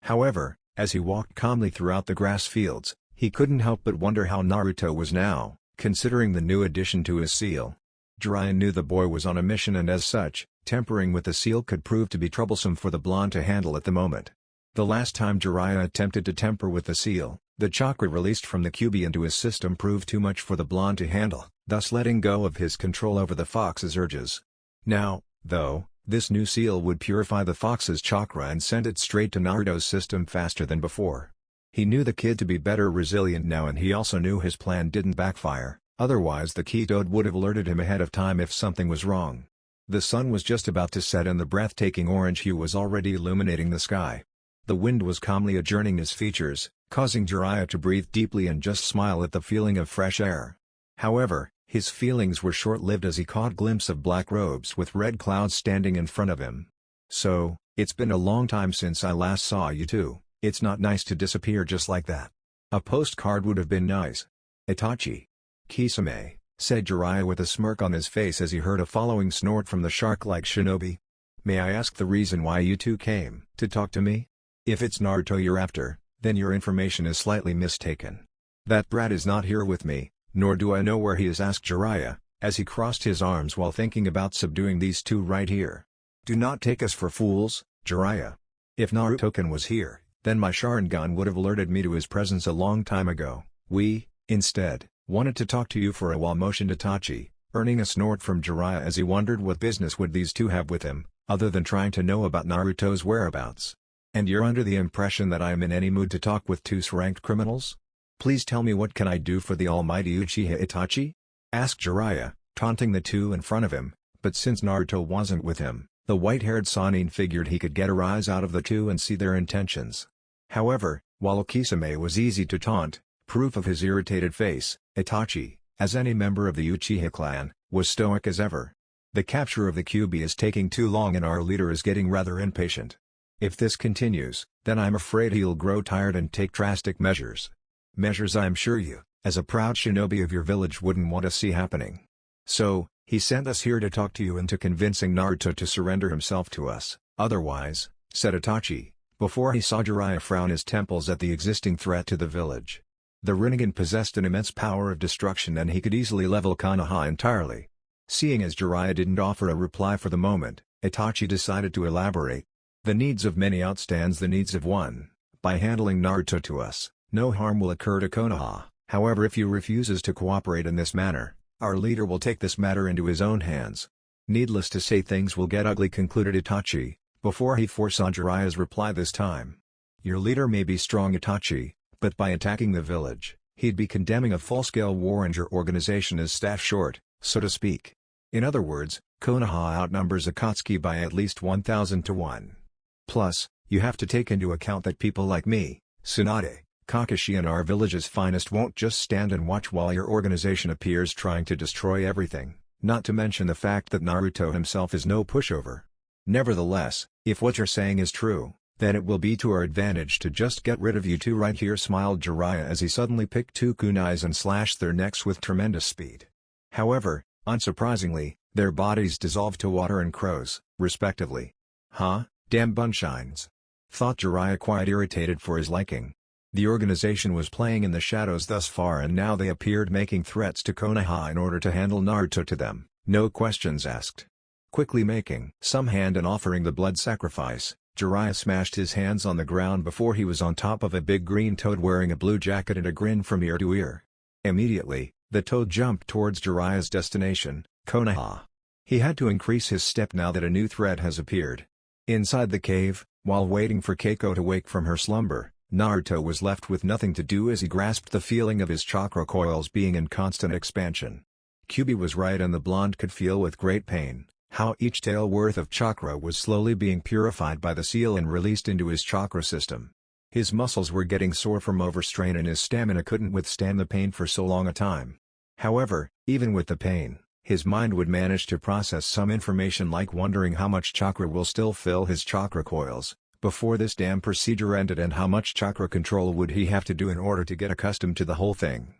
However, as he walked calmly throughout the grass fields, he couldn't help but wonder how Naruto was now, considering the new addition to his seal. Jiraiya knew the boy was on a mission, and as such, tempering with the seal could prove to be troublesome for the blonde to handle at the moment. The last time Jiraiya attempted to temper with the seal, the chakra released from the Kyuubi into his system proved too much for the blonde to handle, thus letting go of his control over the fox's urges. Now, though, this new seal would purify the fox's chakra and send it straight to Naruto's system faster than before. He knew the kid to be better resilient now, and he also knew his plan didn't backfire, otherwise the key toad would have alerted him ahead of time if something was wrong. The sun was just about to set and the breathtaking orange hue was already illuminating the sky. The wind was calmly adjourning his features, causing Jiraiya to breathe deeply and just smile at the feeling of fresh air. However, his feelings were short-lived as he caught a glimpse of black robes with red clouds standing in front of him. So, it's been a long time since I last saw you two. It's not nice to disappear just like that. A postcard would have been nice. Itachi. Kisame, said Jiraiya with a smirk on his face as he heard a following snort from the shark-like shinobi. May I ask the reason why you two came to talk to me? If it's Naruto you're after, Then your information is slightly mistaken. That brat is not here with me, nor do I know where he is, asked Jiraiya, as he crossed his arms while thinking about subduing these two right here. Do not take us for fools, Jiraiya. If Naruto-kun was here, then my Sharingan would have alerted me to his presence a long time ago. We, instead, wanted to talk to you for a while, motioned Itachi, earning a snort from Jiraiya as he wondered what business would these two have with him, other than trying to know about Naruto's whereabouts. And you're under the impression that I am in any mood to talk with two ranked criminals? Please tell me, what can I do for the almighty Uchiha Itachi? Asked Jiraiya, taunting the two in front of him, but since Naruto wasn't with him, the white-haired Sannin figured he could get a rise out of the two and see their intentions. However, while Kisame was easy to taunt, proof of his irritated face, Itachi, as any member of the Uchiha clan, was stoic as ever. The capture of the Kyuubi is taking too long and our leader is getting rather impatient. If this continues, then I'm afraid he'll grow tired and take drastic measures. Measures I'm sure you, as a proud shinobi of your village, wouldn't want to see happening. So, he sent us here to talk to you into convincing Naruto to surrender himself to us, otherwise, said Itachi, before he saw Jiraiya frown his temples at the existing threat to the village. The Rinnegan possessed an immense power of destruction and he could easily level Konoha entirely. Seeing as Jiraiya didn't offer a reply for the moment, Itachi decided to elaborate. The needs of many outstands the needs of one. By handling Naruto to us, no harm will occur to Konoha. However, if he refuses to cooperate in this manner, our leader will take this matter into his own hands. Needless to say, things will get ugly, concluded Itachi, before he foresaw Jiraiya's reply this time. Your leader may be strong, Itachi, but by attacking the village, he'd be condemning a full-scale war and your organization is staffed short, so to speak. In other words, Konoha outnumbers Akatsuki by at least 1,000 to 1. Plus, you have to take into account that people like me, Tsunade, Kakashi and our village's finest won't just stand and watch while your organization appears trying to destroy everything, not to mention the fact that Naruto himself is no pushover. Nevertheless, if what you're saying is true, then it will be to our advantage to just get rid of you two right here, smiled Jiraiya as he suddenly picked two kunais and slashed their necks with tremendous speed. However, unsurprisingly, their bodies dissolved to water and crows, respectively. Huh, damn bunshines! Thought Jiraiya, quite irritated for his liking. The organization was playing in the shadows thus far and now they appeared making threats to Konoha in order to handle Naruto to them, no questions asked. Quickly making some hand and offering the blood sacrifice, Jiraiya smashed his hands on the ground before he was on top of a big green toad wearing a blue jacket and a grin from ear to ear. Immediately, the toad jumped towards Jiraiya's destination, Konoha. He had to increase his step now that a new threat has appeared. Inside the cave, while waiting for Keiko to wake from her slumber, Naruto was left with nothing to do as he grasped the feeling of his chakra coils being in constant expansion. Kyuubi was right and the blonde could feel with great pain how each tael worth of chakra was slowly being purified by the seal and released into his chakra system. His muscles were getting sore from overstrain and his stamina couldn't withstand the pain for so long a time. However, even with the pain, his mind would manage to process some information, like wondering how much chakra will still fill his chakra coils before this damn procedure ended and how much chakra control would he have to do in order to get accustomed to the whole thing.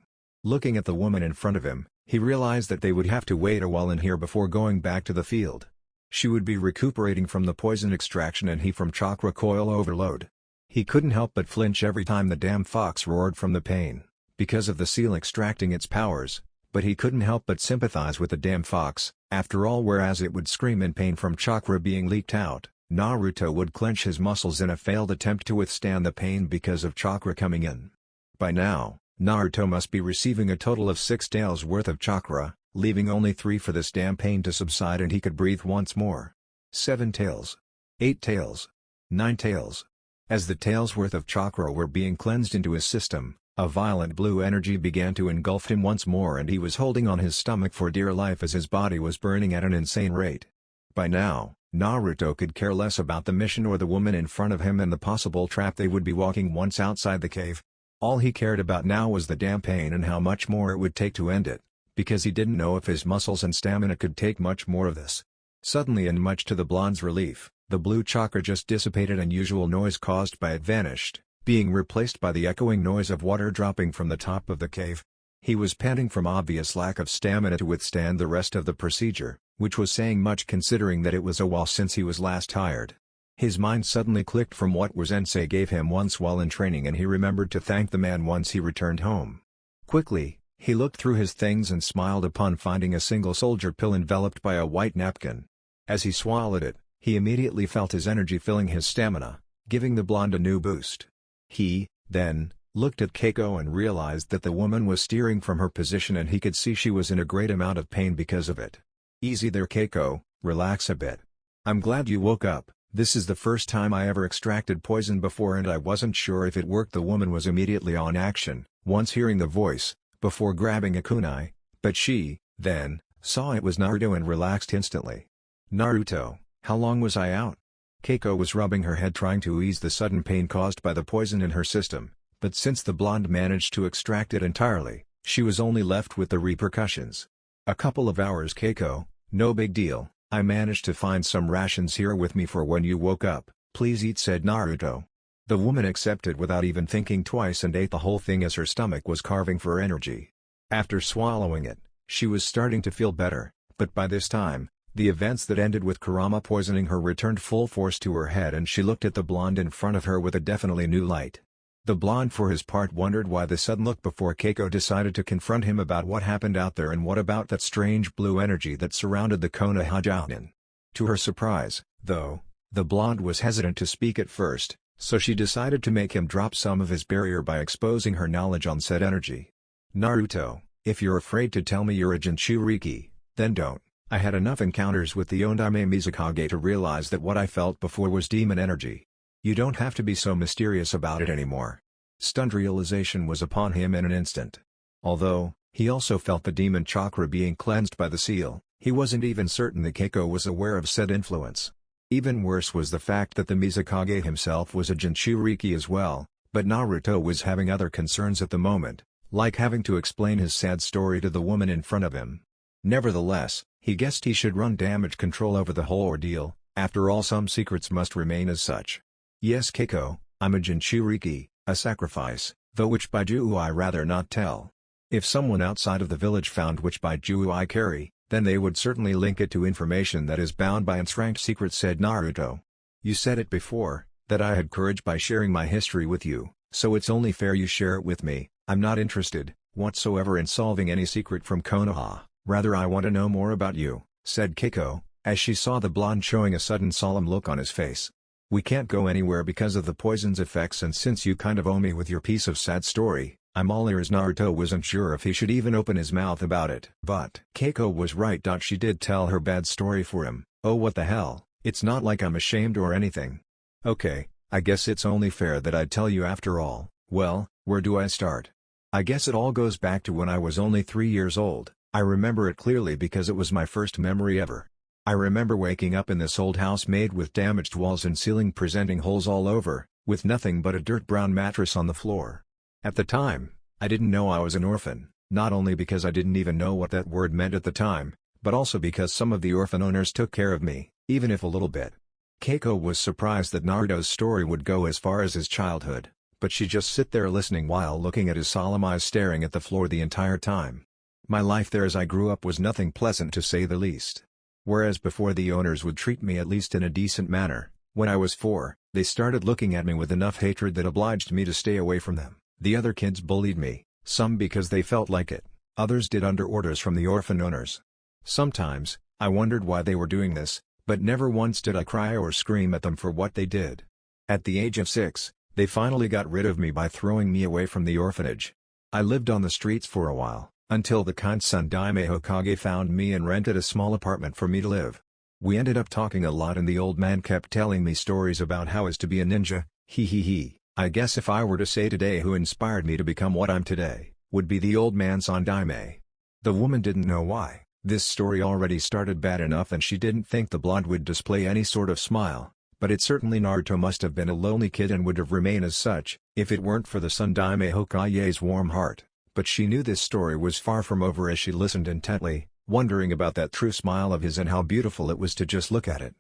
Looking at the woman in front of him, he realized that they would have to wait a while in here before going back to the field. She would be recuperating from the poison extraction and he from chakra coil overload. He couldn't help but flinch every time the damn fox roared from the pain, because of the seal extracting its powers, but he couldn't help but sympathize with the damn fox. After all, whereas it would scream in pain from chakra being leaked out, Naruto would clench his muscles in a failed attempt to withstand the pain because of chakra coming in. By now, Naruto must be receiving a total of 6 taels worth of chakra, leaving only 3 for this damn pain to subside and he could breathe once more. 7 taels. 8 taels. 9 taels. As the taels worth of chakra were being cleansed into his system, a violent blue energy began to engulf him once more and he was holding on his stomach for dear life as his body was burning at an insane rate. By now, Naruto could care less about the mission or the woman in front of him and the possible trap they would be walking once outside the cave. All he cared about now was the damn pain and how much more it would take to end it, because he didn't know if his muscles and stamina could take much more of this. Suddenly, and much to the blonde's relief, the blue chakra just dissipated and usual noise caused by it vanished, being replaced by the echoing noise of water dropping from the top of the cave. He was panting from obvious lack of stamina to withstand the rest of the procedure, which was saying much considering that it was a while since he was last tired. His mind suddenly clicked from what Sensei gave him once while in training, and he remembered to thank the man once he returned home. Quickly, he looked through his things and smiled upon finding a single soldier pill enveloped by a white napkin. As he swallowed it, he immediately felt his energy filling his stamina, giving the blonde a new boost. He, then, looked at Keiko and realized that the woman was steering from her position and he could see she was in a great amount of pain because of it. "Easy there, Keiko, relax a bit. I'm glad you woke up. This is the first time I ever extracted poison before and I wasn't sure if it worked." The woman was immediately on action, once hearing the voice, before grabbing a kunai, but she, then, saw it was Naruto and relaxed instantly. "Naruto, how long was I out?" Keiko was rubbing her head trying to ease the sudden pain caused by the poison in her system, but since the blonde managed to extract it entirely, she was only left with the repercussions. "A couple of hours, Keiko, no big deal. I managed to find some rations here with me for when you woke up, please eat," said Naruto. The woman accepted without even thinking twice and ate the whole thing as her stomach was carving for energy. After swallowing it, she was starting to feel better, but by this time, the events that ended with Kurama poisoning her returned full force to her head and she looked at the blonde in front of her with a definitely new light. The blonde for his part wondered why the sudden look before Keiko decided to confront him about what happened out there and what about that strange blue energy that surrounded the Konoha. To her surprise, though, the blonde was hesitant to speak at first, so she decided to make him drop some of his barrier by exposing her knowledge on said energy. "Naruto, if you're afraid to tell me you're a Jinchuriki, then don't. I had enough encounters with the Ondaime Mizukage to realize that what I felt before was demon energy. You don't have to be so mysterious about it anymore." Stunned realization was upon him in an instant. Although, he also felt the demon chakra being cleansed by the seal, he wasn't even certain that Keiko was aware of said influence. Even worse was the fact that the Mizukage himself was a Jinchuriki as well, but Naruto was having other concerns at the moment, like having to explain his sad story to the woman in front of him. Nevertheless, he guessed he should run damage control over the whole ordeal. After all, some secrets must remain as such. "Yes, Keiko, I'm a Jinchuriki, a sacrifice, though which Baiju I rather not tell. If someone outside of the village found which Baiju I carry, then they would certainly link it to information that is bound by its ranked secret," said Naruto. "You said it before, that I had courage by sharing my history with you, so it's only fair you share it with me. I'm not interested, whatsoever, in solving any secret from Konoha, rather I want to know more about you," said Keiko, as she saw the blonde showing a sudden solemn look on his face. "We can't go anywhere because of the poison's effects, and since you kind of owe me with your piece of sad story, I'm all ears." Naruto wasn't sure if he should even open his mouth about it. But Keiko was right. She did tell her bad story for him. "Oh, what the hell, it's not like I'm ashamed or anything." "Okay, I guess it's only fair that I'd tell you after all. Well, where do I start? I guess it all goes back to when I was only 3 years old. I remember it clearly because it was my first memory ever. I remember waking up in this old house made with damaged walls and ceiling presenting holes all over, with nothing but a dirt brown mattress on the floor. At the time, I didn't know I was an orphan, not only because I didn't even know what that word meant at the time, but also because some of the orphan owners took care of me, even if a little bit." Keiko was surprised that Naruto's story would go as far as his childhood, but she just sit there listening while looking at his solemn eyes staring at the floor the entire time. "My life there as I grew up was nothing pleasant, to say the least. Whereas before the owners would treat me at least in a decent manner, when I was 4, they started looking at me with enough hatred that obliged me to stay away from them. The other kids bullied me, some because they felt like it, others did under orders from the orphan owners. Sometimes, I wondered why they were doing this, but never once did I cry or scream at them for what they did. At the age of 6, they finally got rid of me by throwing me away from the orphanage. I lived on the streets for a while, until the kind Sandaime Hokage found me and rented a small apartment for me to live. We ended up talking a lot and the old man kept telling me stories about how is to be a ninja. He. I guess if I were to say today who inspired me to become what I'm today, would be the old man Sandaime." The woman didn't know why. This story already started bad enough and she didn't think the blonde would display any sort of smile, but it certainly Naruto must have been a lonely kid and would have remained as such, if it weren't for the Sandaime Hokage's warm heart. But she knew this story was far from over as she listened intently, wondering about that true smile of his and how beautiful it was to just look at it.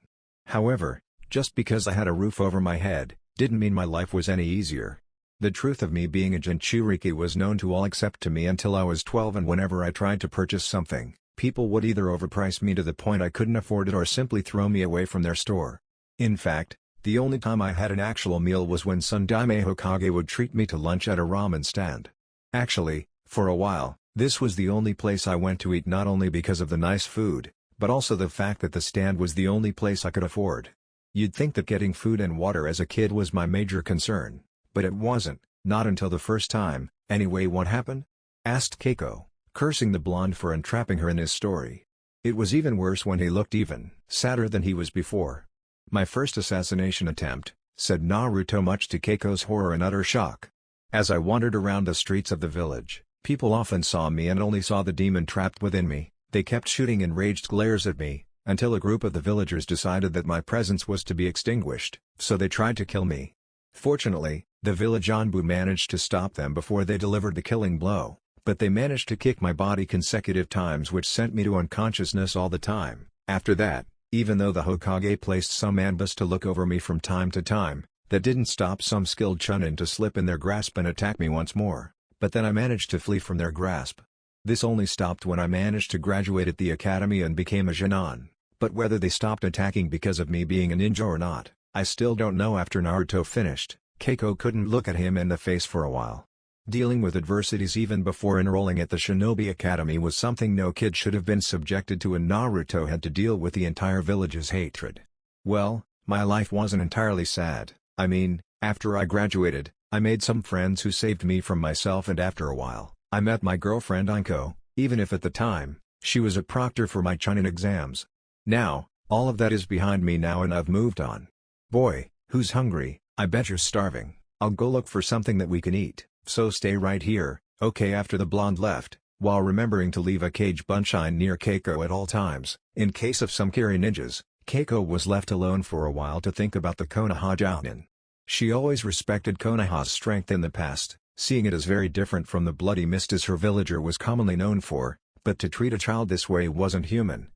"However, just because I had a roof over my head, didn't mean my life was any easier. The truth of me being a Jinchuriki was known to all except to me until I was 12, and whenever I tried to purchase something, people would either overprice me to the point I couldn't afford it or simply throw me away from their store. In fact, The only time I had an actual meal was when Sundaime Hokage would treat me to lunch at a ramen stand. Actually, for a while, this was the only place I went to eat, not only because of the nice food, but also the fact that the stand was the only place I could afford. You'd think that getting food and water as a kid was my major concern, but it wasn't, not until the first time. Anyway, what happened? Asked Keiko, cursing the blonde for entrapping her in his story. It was even worse when he looked even sadder than he was before. My first assassination attempt, said Naruto, much to Keiko's horror and utter shock. As I wandered around the streets of the village, people often saw me and only saw the demon trapped within me. They kept shooting enraged glares at me, until a group of the villagers decided that my presence was to be extinguished, so they tried to kill me. Fortunately, the village Anbu managed to stop them before they delivered the killing blow, but they managed to kick my body consecutive times, which sent me to unconsciousness all the time. After that, even though the Hokage placed some ambush to look over me from time to time, that didn't stop some skilled chunin to slip in their grasp and attack me once more, but then I managed to flee from their grasp. This only stopped when I managed to graduate at the academy and became a Genin, but whether they stopped attacking because of me being a ninja or not, I still don't know. After Naruto finished, Keiko couldn't look at him in the face for a while. Dealing with adversities even before enrolling at the Shinobi Academy was something no kid should have been subjected to, and Naruto had to deal with the entire village's hatred. Well, my life wasn't entirely sad. I mean, after I graduated, I made some friends who saved me from myself, and after a while, I met my girlfriend Anko, even if at the time, she was a proctor for my chunin exams. Now, all of that is behind me now and I've moved on. Boy, who's hungry? I bet you're starving. I'll go look for something that we can eat, so stay right here, okay? After the blonde left, while remembering to leave a cage bunshine near Keiko at all times, in case of some Kiri ninjas, Keiko was left alone for a while to think about the Konoha Jounin. She always respected Konoha's strength in the past, seeing it as very different from the bloody mist as her villager was commonly known for, but to treat a child this way wasn't human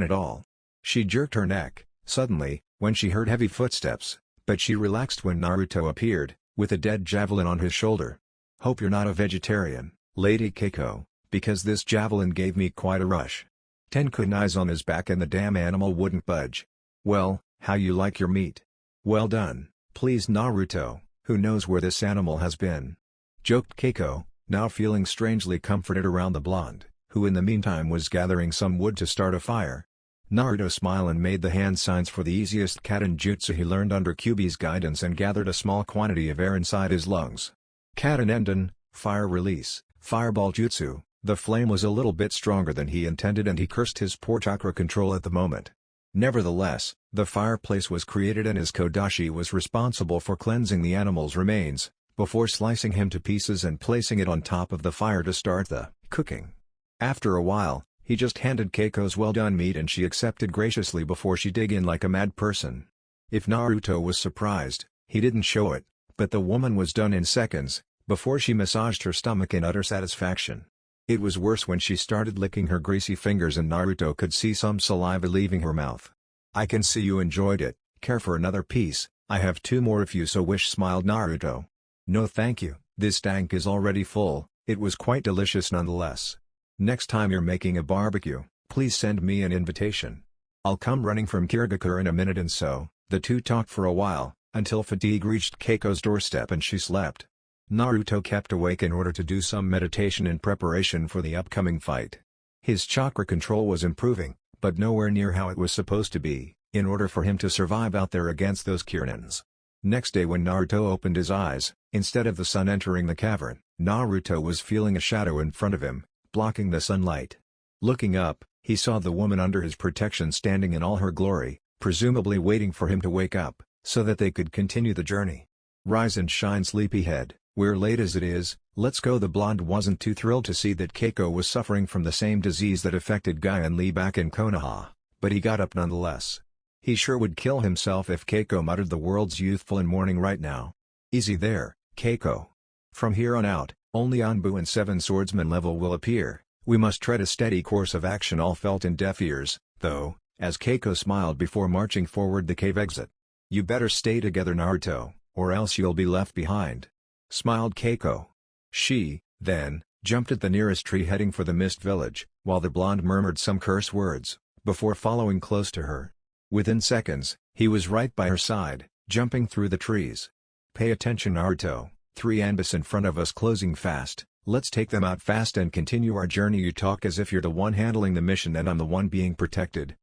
at all. She jerked her neck, suddenly, when she heard heavy footsteps, but she relaxed when Naruto appeared, with a dead javelin on his shoulder. Hope you're not a vegetarian, Lady Keiko, because this javelin gave me quite a rush. 10 kunais on his back and the damn animal wouldn't budge. Well, how you like your meat? Well done, please Naruto, who knows where this animal has been? Joked Keiko, now feeling strangely comforted around the blonde, who in the meantime was gathering some wood to start a fire. Naruto smiled and made the hand signs for the easiest Katen jutsu he learned under Kyuubi's guidance and gathered a small quantity of air inside his lungs. Katen Enden, fire release, fireball jutsu. The flame was a little bit stronger than he intended and he cursed his poor chakra control at the moment. Nevertheless, the fireplace was created and his Kodashi was responsible for cleansing the animal's remains, before slicing him to pieces and placing it on top of the fire to start the cooking. After a while, he just handed Keiko's well-done meat and she accepted graciously before she dug in like a mad person. If Naruto was surprised, he didn't show it, but the woman was done in seconds, before she massaged her stomach in utter satisfaction. It was worse when she started licking her greasy fingers and Naruto could see some saliva leaving her mouth. I can see you enjoyed it. Care for another piece? I have 2 more if you so wish, smiled Naruto. No thank you, this tank is already full. It was quite delicious nonetheless. Next time you're making a barbecue, please send me an invitation. I'll come running from Kirigakure in a minute. And so, the two talked for a while, until fatigue reached Keiko's doorstep and she slept. Naruto kept awake in order to do some meditation in preparation for the upcoming fight. His chakra control was improving, but nowhere near how it was supposed to be, in order for him to survive out there against those Kirinins. Next day when Naruto opened his eyes, instead of the sun entering the cavern, Naruto was feeling a shadow in front of him, blocking the sunlight. Looking up, he saw the woman under his protection standing in all her glory, presumably waiting for him to wake up, so that they could continue the journey. Rise and shine, sleepyhead, we're late as it is, let's go. The blonde wasn't too thrilled to see that Keiko was suffering from the same disease that affected Guy and Lee back in Konoha, but he got up nonetheless. He sure would kill himself if Keiko muttered, the world's youthful in mourning right now. Easy there, Keiko. From here on out, only Anbu and 7 swordsman level will appear. We must tread a steady course of action. All felt in deaf ears, though, as Keiko smiled before marching forward the cave exit. You better stay together, Naruto, or else you'll be left behind, smiled Keiko. She, then, jumped at the nearest tree heading for the mist village, while the blonde murmured some curse words, before following close to her. Within seconds, He was right by her side, jumping through the trees. "Pay attention, Naruto, 3 ambus in front of us closing fast, let's take them out fast and continue our journey." "You talk as if you're the one handling the mission and I'm the one being protected."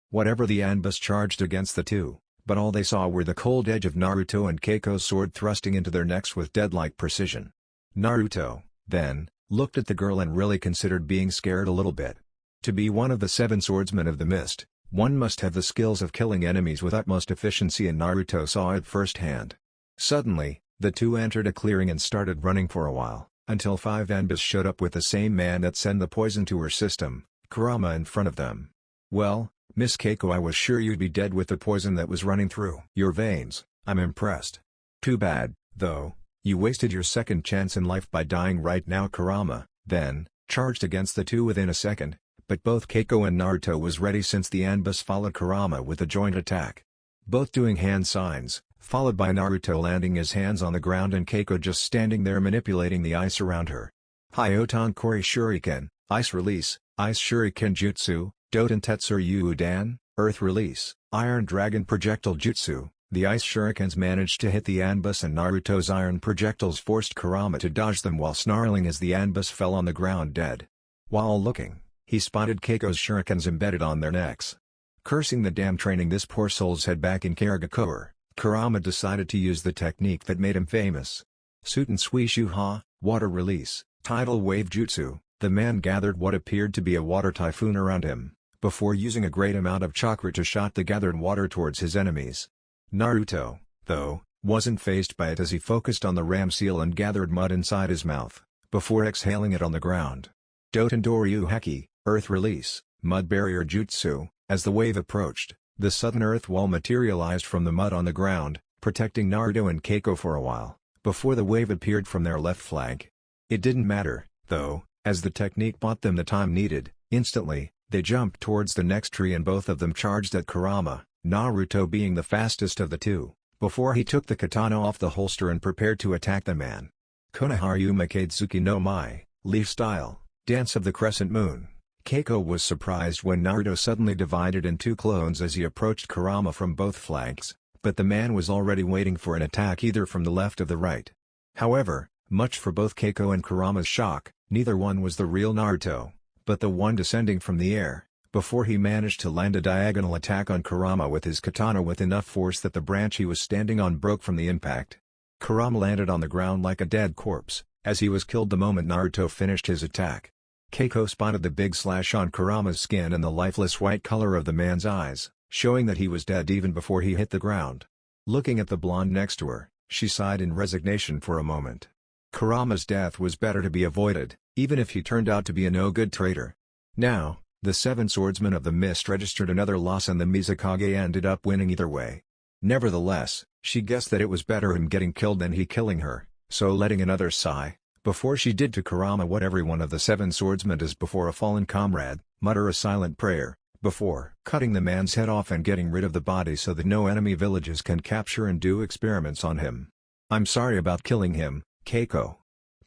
Whatever. The ambus charged against the two, but all they saw were the cold edge of Naruto and Keiko's sword thrusting into their necks with dead-like precision. Naruto, then, looked at the girl and really considered being scared a little bit. To be one of the 7 swordsmen of the mist, one must have the skills of killing enemies with utmost efficiency, and Naruto saw it firsthand. Suddenly, the two entered a clearing and started running for a while, until 5 ambus showed up with the same man that sent the poison to her system, Kurama, in front of them. "Well, Miss Keiko, I was sure you'd be dead with the poison that was running through your veins. I'm impressed. Too bad, though, you wasted your second chance in life by dying right now." Kurama, then, charged against the two within a second, but both Keiko and Naruto was ready since the ambus followed Kurama with a joint attack. Both doing hand signs, followed by Naruto landing his hands on the ground and Keiko just standing there manipulating the ice around her. Hyoton-Kori Shuriken, Ice Release, Ice Shuriken Jutsu, Doten Tetsuru Udan, Earth Release, Iron Dragon Projectile Jutsu. The ice shurikens managed to hit the ambus and Naruto's iron projectiles forced Kurama to dodge them while snarling as the ambus fell on the ground dead. While looking, he spotted Keiko's shurikens embedded on their necks. Cursing the damn training this poor soul's had back in Karagakure, Kurama decided to use the technique that made him famous. Suten Suishu Ha, Water Release, Tidal Wave Jutsu. The man gathered what appeared to be a water typhoon around him, before using a great amount of chakra to shot the gathered water towards his enemies. Naruto, though, wasn't fazed by it as he focused on the ram seal and gathered mud inside his mouth, before exhaling it on the ground. Doten Doryu Haki, Earth Release, Mud Barrier Jutsu. As the wave approached, the sudden earth wall materialized from the mud on the ground, protecting Naruto and Keiko for a while, before the wave appeared from their left flank. It didn't matter, though, as the technique bought them the time needed. Instantly, they jumped towards the next tree and both of them charged at Kurama, Naruto being the fastest of the two, before he took the katana off the holster and prepared to attack the man. Konoharu Makatsuki no Mai, Leaf Style, Dance of the Crescent Moon. Keiko was surprised when Naruto suddenly divided in 2 clones as he approached Kurama from both flanks, but the man was already waiting for an attack either from the left or the right. However, much for both Keiko and Kurama's shock, neither one was the real Naruto, but the one descending from the air, before he managed to land a diagonal attack on Kurama with his katana with enough force that the branch he was standing on broke from the impact. Kurama landed on the ground like a dead corpse, as he was killed the moment Naruto finished his attack. Keiko spotted the big slash on Kurama's skin and the lifeless white color of the man's eyes, showing that he was dead even before he hit the ground. Looking at the blonde next to her, she sighed in resignation for a moment. Kurama's death was better to be avoided, even if he turned out to be a no-good traitor. Now, the 7 swordsmen of the mist registered another loss and the Mizukage ended up winning either way. Nevertheless, she guessed that it was better him getting killed than he killing her, so letting another sigh, before she did to Kurama what every one of the 7 swordsmen does before a fallen comrade, mutter a silent prayer, before cutting the man's head off and getting rid of the body so that no enemy villages can capture and do experiments on him. "I'm sorry about killing him, Keiko.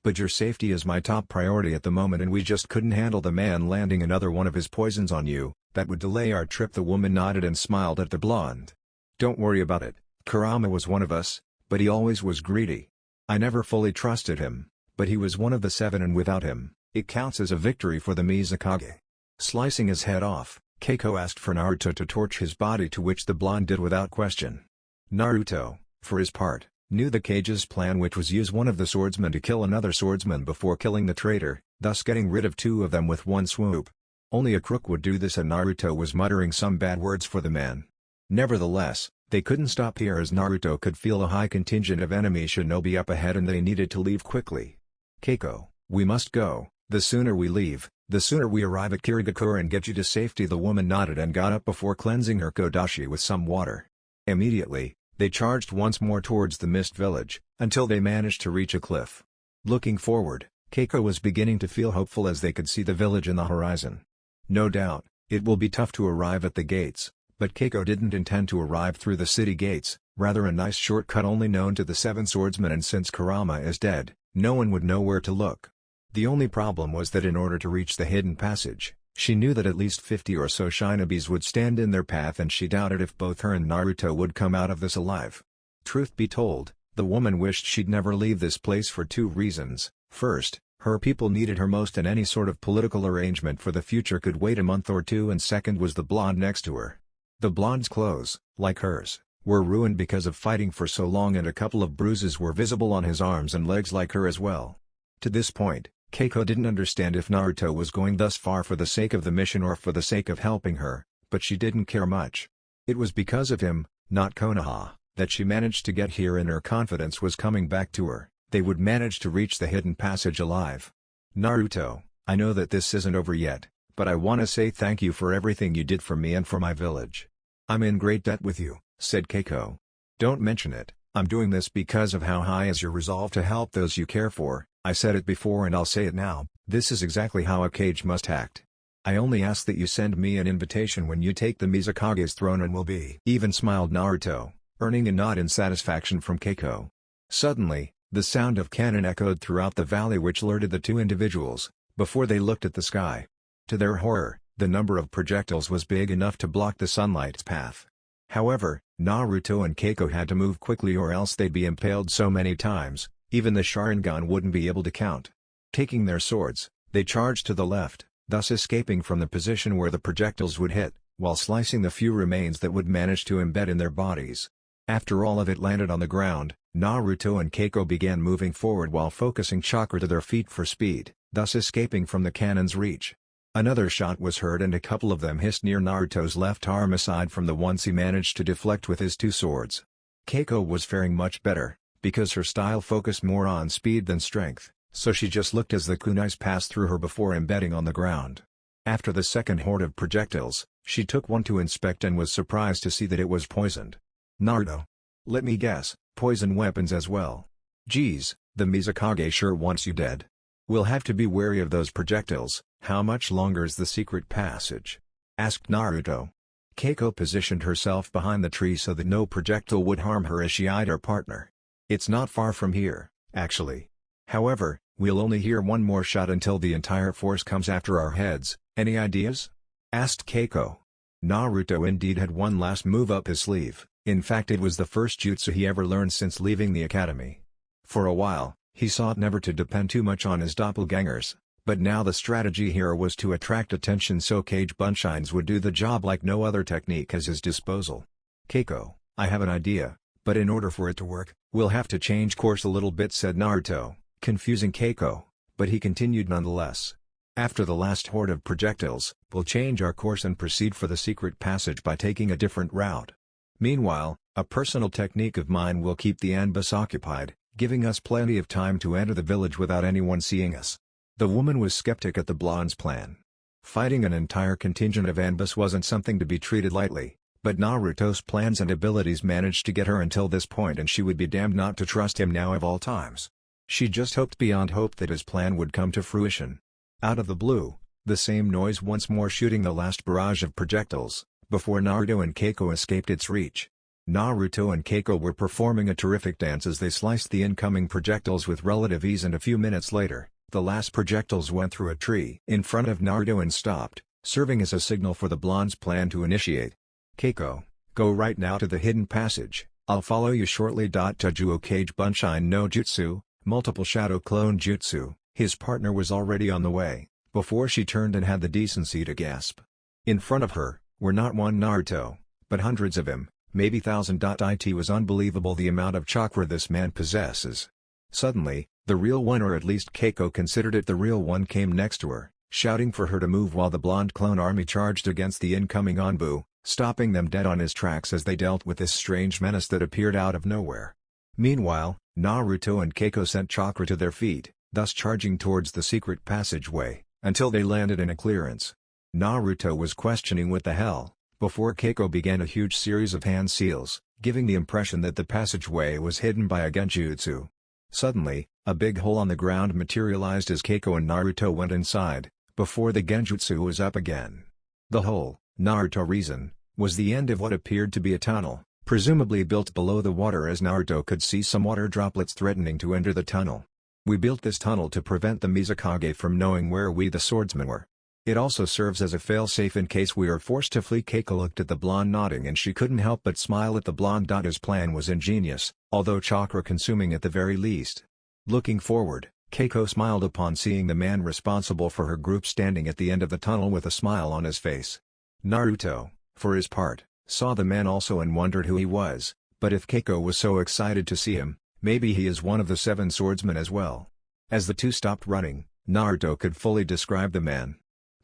But your safety is my top priority at the moment and we just couldn't handle the man landing another one of his poisons on you, that would delay our trip." The woman nodded and smiled at the blonde. "Don't worry about it, Kurama was one of us, but he always was greedy. I never fully trusted him, but he was one of the 7 and without him, it counts as a victory for the Mizukage." Slicing his head off, Keiko asked for Naruto to torch his body, to which the blonde did without question. Naruto, for his part, knew the Kage's plan, which was use one of the swordsmen to kill another swordsman before killing the traitor, thus getting rid of 2 of them with one swoop. Only a crook would do this and Naruto was muttering some bad words for the man. Nevertheless, they couldn't stop here as Naruto could feel a high contingent of enemy shinobi up ahead and they needed to leave quickly. "Keiko, we must go. The sooner we leave, the sooner we arrive at Kirigakure and get you to safety." The woman nodded and got up before cleansing her kodashi with some water. Immediately, they charged once more towards the mist village, until they managed to reach a cliff. Looking forward, Keiko was beginning to feel hopeful as they could see the village in the horizon. No doubt, it will be tough to arrive at the gates, but Keiko didn't intend to arrive through the city gates, rather a nice shortcut only known to the 7 swordsmen, and since Kurama is dead, no one would know where to look. The only problem was that in order to reach the hidden passage, She knew that at least 50 or so Shinobis would stand in their path, and she doubted if both her and Naruto would come out of this alive. Truth be told, the woman wished she'd never leave this place for two reasons. First, her people needed her most, and any sort of political arrangement for the future could wait a month or two, and second was the blonde next to her. The blonde's clothes, like hers, were ruined because of fighting for so long, and a couple of bruises were visible on his arms and legs like her as well. To this point, Keiko didn't understand if Naruto was going thus far for the sake of the mission or for the sake of helping her, but she didn't care much. It was because of him, not Konoha, that she managed to get here, and her confidence was coming back to her. They would manage to reach the hidden passage alive. Naruto, I know that this isn't over yet, but I want to say thank you for everything you did for me and for my village. I'm in great debt with you, said Keiko. Don't mention it, I'm doing this because of how high is your resolve to help those you care for. I said it before and I'll say it now, this is exactly how a Hokage must act. I only ask that you send me an invitation when you take the Mizakage's throne, and will be. Even smiled Naruto, earning a nod in satisfaction from Keiko. Suddenly, the sound of cannon echoed throughout the valley, which alerted the two individuals, before they looked at the sky. To their horror, the number of projectiles was big enough to block the sunlight's path. However, Naruto and Keiko had to move quickly or else they'd be impaled so many times, even the Sharingan wouldn't be able to count. Taking their swords, they charged to the left, thus escaping from the position where the projectiles would hit, while slicing the few remains that would manage to embed in their bodies. After all of it landed on the ground, Naruto and Keiko began moving forward while focusing chakra to their feet for speed, thus escaping from the cannon's reach. Another shot was heard and a couple of them hissed near Naruto's left arm, aside from the ones he managed to deflect with his two swords. Keiko was faring much better, because her style focused more on speed than strength, so she just looked as the kunais passed through her before embedding on the ground. After the second horde of projectiles, she took one to inspect and was surprised to see that it was poisoned. Naruto. Let me guess, poison weapons as well. Geez, the Mizakage sure wants you dead. We'll have to be wary of those projectiles. How much longer is the secret passage? Asked Naruto. Keiko positioned herself behind the tree so that no projectile would harm her as she eyed her partner. It's not far from here, actually. However, we'll only hear one more shot until the entire force comes after our heads. Any ideas? Asked Keiko. Naruto indeed had one last move up his sleeve. In fact, it was the first jutsu he ever learned since leaving the academy. For a while, he sought never to depend too much on his doppelgangers, but now the strategy here was to attract attention so Hokage Bunshines would do the job like no other technique at his disposal. Keiko, I have an idea, but in order for it to work, we'll have to change course a little bit, said Naruto, confusing Keiko, but he continued nonetheless. After the last horde of projectiles, we'll change our course and proceed for the secret passage by taking a different route. Meanwhile, a personal technique of mine will keep the Anbus occupied, giving us plenty of time to enter the village without anyone seeing us. The woman was skeptic at the blonde's plan. Fighting an entire contingent of Anbus wasn't something to be treated lightly, but Naruto's plans and abilities managed to get her until this point, and she would be damned not to trust him now of all times. She just hoped beyond hope that his plan would come to fruition. Out of the blue, the same noise once more shooting the last barrage of projectiles, before Naruto and Keiko escaped its reach. Naruto and Keiko were performing a terrific dance as they sliced the incoming projectiles with relative ease, and a few minutes later, the last projectiles went through a tree in front of Naruto and stopped, serving as a signal for the blonde's plan to initiate. Keiko, go right now to the hidden passage, I'll follow you shortly. Toju Hokage Bunshine no Jutsu, multiple shadow clone jutsu, his partner was already on the way, before she turned and had the decency to gasp. In front of her were not one Naruto, but hundreds of him, maybe thousand. It was unbelievable the amount of chakra this man possesses. Suddenly, the real one, or at least Keiko considered it the real one, came next to her, shouting for her to move while the blonde clone army charged against the incoming Anbu, stopping them dead on his tracks as they dealt with this strange menace that appeared out of nowhere. Meanwhile, Naruto and Keiko sent chakra to their feet, thus charging towards the secret passageway, until they landed in a clearance. Naruto was questioning what the hell, before Keiko began a huge series of hand seals, giving the impression that the passageway was hidden by a genjutsu. Suddenly, a big hole on the ground materialized as Keiko and Naruto went inside, before the genjutsu was up again. The hole, Naruto reasoned, was the end of what appeared to be a tunnel, presumably built below the water, as Naruto could see some water droplets threatening to enter the tunnel. We built this tunnel to prevent the Mizakage from knowing where we the swordsmen were. It also serves as a failsafe in case we are forced to flee. Keiko looked at the blonde nodding and she couldn't help but smile at the blonde. His plan was ingenious, although chakra-consuming at the very least. Looking forward, Keiko smiled upon seeing the man responsible for her group standing at the end of the tunnel with a smile on his face. Naruto, for his part, saw the man also and wondered who he was, but if Keiko was so excited to see him, maybe he is one of the 7 swordsmen as well. As the two stopped running, Naruto could fully describe the man.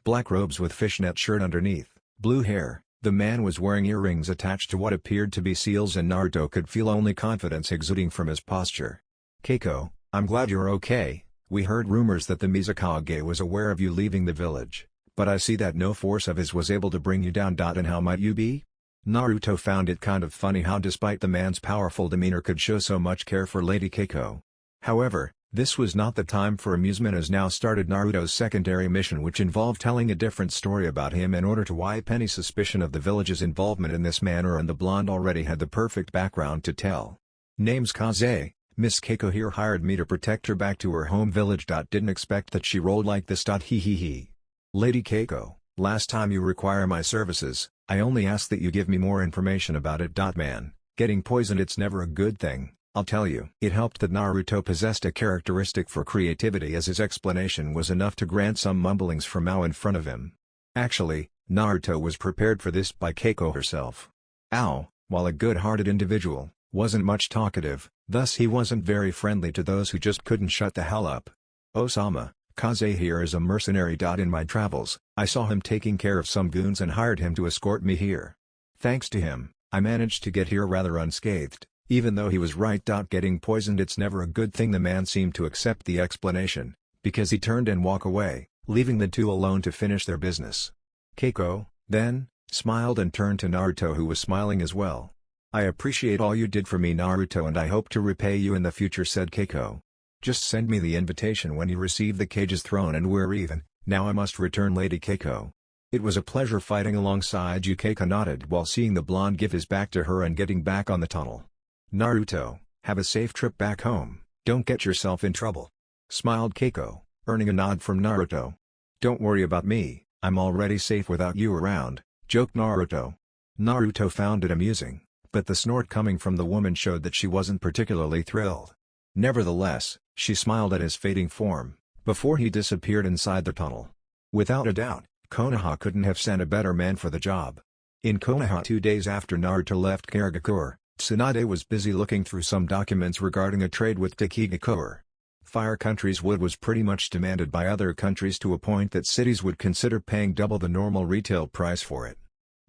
Black robes with fishnet shirt underneath, blue hair, the man was wearing earrings attached to what appeared to be seals and Naruto could feel only confidence exuding from his posture. Keiko, I'm glad you're okay. We heard rumors that the Mizukage was aware of you leaving the village, but I see that no force of his was able to bring you down. And how might you be? Naruto found it kind of funny how despite the man's powerful demeanor could show so much care for Lady Keiko. However, this was not the time for amusement as now started Naruto's secondary mission, which involved telling a different story about him in order to wipe any suspicion of the village's involvement in this manner, and the blonde already had the perfect background to tell. Name's Kaze, Miss Keiko here hired me to protect her back to her home village. Didn't expect that she rolled like this. He. Lady Keiko, last time you require my services, I only ask that you give me more information about it. Man, getting poisoned, it's never a good thing. I'll tell you. It helped that Naruto possessed a characteristic for creativity, as his explanation was enough to grant some mumblings from Ao in front of him. Actually, Naruto was prepared for this by Keiko herself. Ao, while a good-hearted individual, wasn't much talkative, thus he wasn't very friendly to those who just couldn't shut the hell up. Osama, Kaze here is a mercenary. In my travels, I saw him taking care of some goons and hired him to escort me here. Thanks to him, I managed to get here rather unscathed. Even though he was right. Getting poisoned, it's never a good thing. The man seemed to accept the explanation, because he turned and walked away, leaving the two alone to finish their business. Keiko, then, smiled and turned to Naruto, who was smiling as well. I appreciate all you did for me, Naruto, and I hope to repay you in the future, said Keiko. Just send me the invitation when you receive the Kage's throne and we're even. Now I must return, Lady Keiko. It was a pleasure fighting alongside you. Keiko nodded while seeing the blonde give his back to her and getting back on the tunnel. Naruto, have a safe trip back home, don't get yourself in trouble. Smiled Keiko, earning a nod from Naruto. Don't worry about me, I'm already safe without you around, joked Naruto. Naruto found it amusing, but the snort coming from the woman showed that she wasn't particularly thrilled. Nevertheless, she smiled at his fading form, before he disappeared inside the tunnel. Without a doubt, Konoha couldn't have sent a better man for the job. In Konoha 2 days after Naruto left Karagakure, Tsunade was busy looking through some documents regarding a trade with Takigakure. Fire Country's wood was pretty much demanded by other countries to a point that cities would consider paying double the normal retail price for it.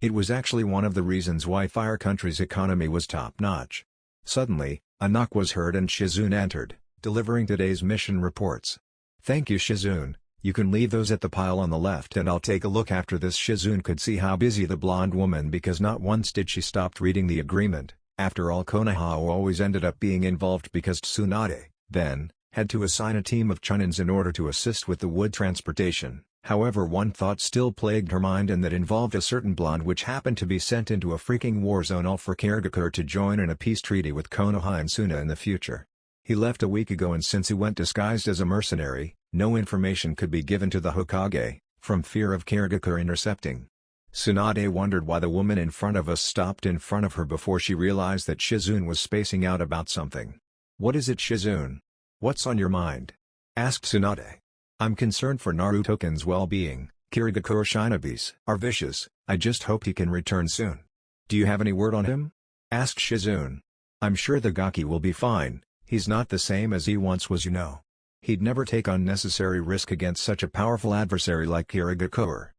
It was actually one of the reasons why Fire Country's economy was top-notch. Suddenly, a knock was heard and Shizune entered, delivering today's mission reports. Thank you, Shizune. You can leave those at the pile on the left and I'll take a look after this. Shizune could see how busy the blonde woman, because not once did she stop reading the agreement. After all, Konoha always ended up being involved because Tsunade, then, had to assign a team of chunins in order to assist with the wood transportation. However, one thought still plagued her mind, and that involved a certain blonde which happened to be sent into a freaking war zone all for Karagakure to join in a peace treaty with Konoha and Suna in the future. He left a week ago, and since he went disguised as a mercenary, no information could be given to the Hokage, from fear of Karagakure intercepting. Tsunade wondered why the woman in front of us stopped in front of her before she realized that Shizune was spacing out about something. What is it, Shizune? What's on your mind? Asked Tsunade. I'm concerned for Naruto-kun's well-being. Karagakure Shinobis are vicious, I just hope he can return soon. Do you have any word on him? Asked Shizune. I'm sure the Gaki will be fine, he's not the same as he once was, you know. He'd never take unnecessary risk against such a powerful adversary like Karagakure.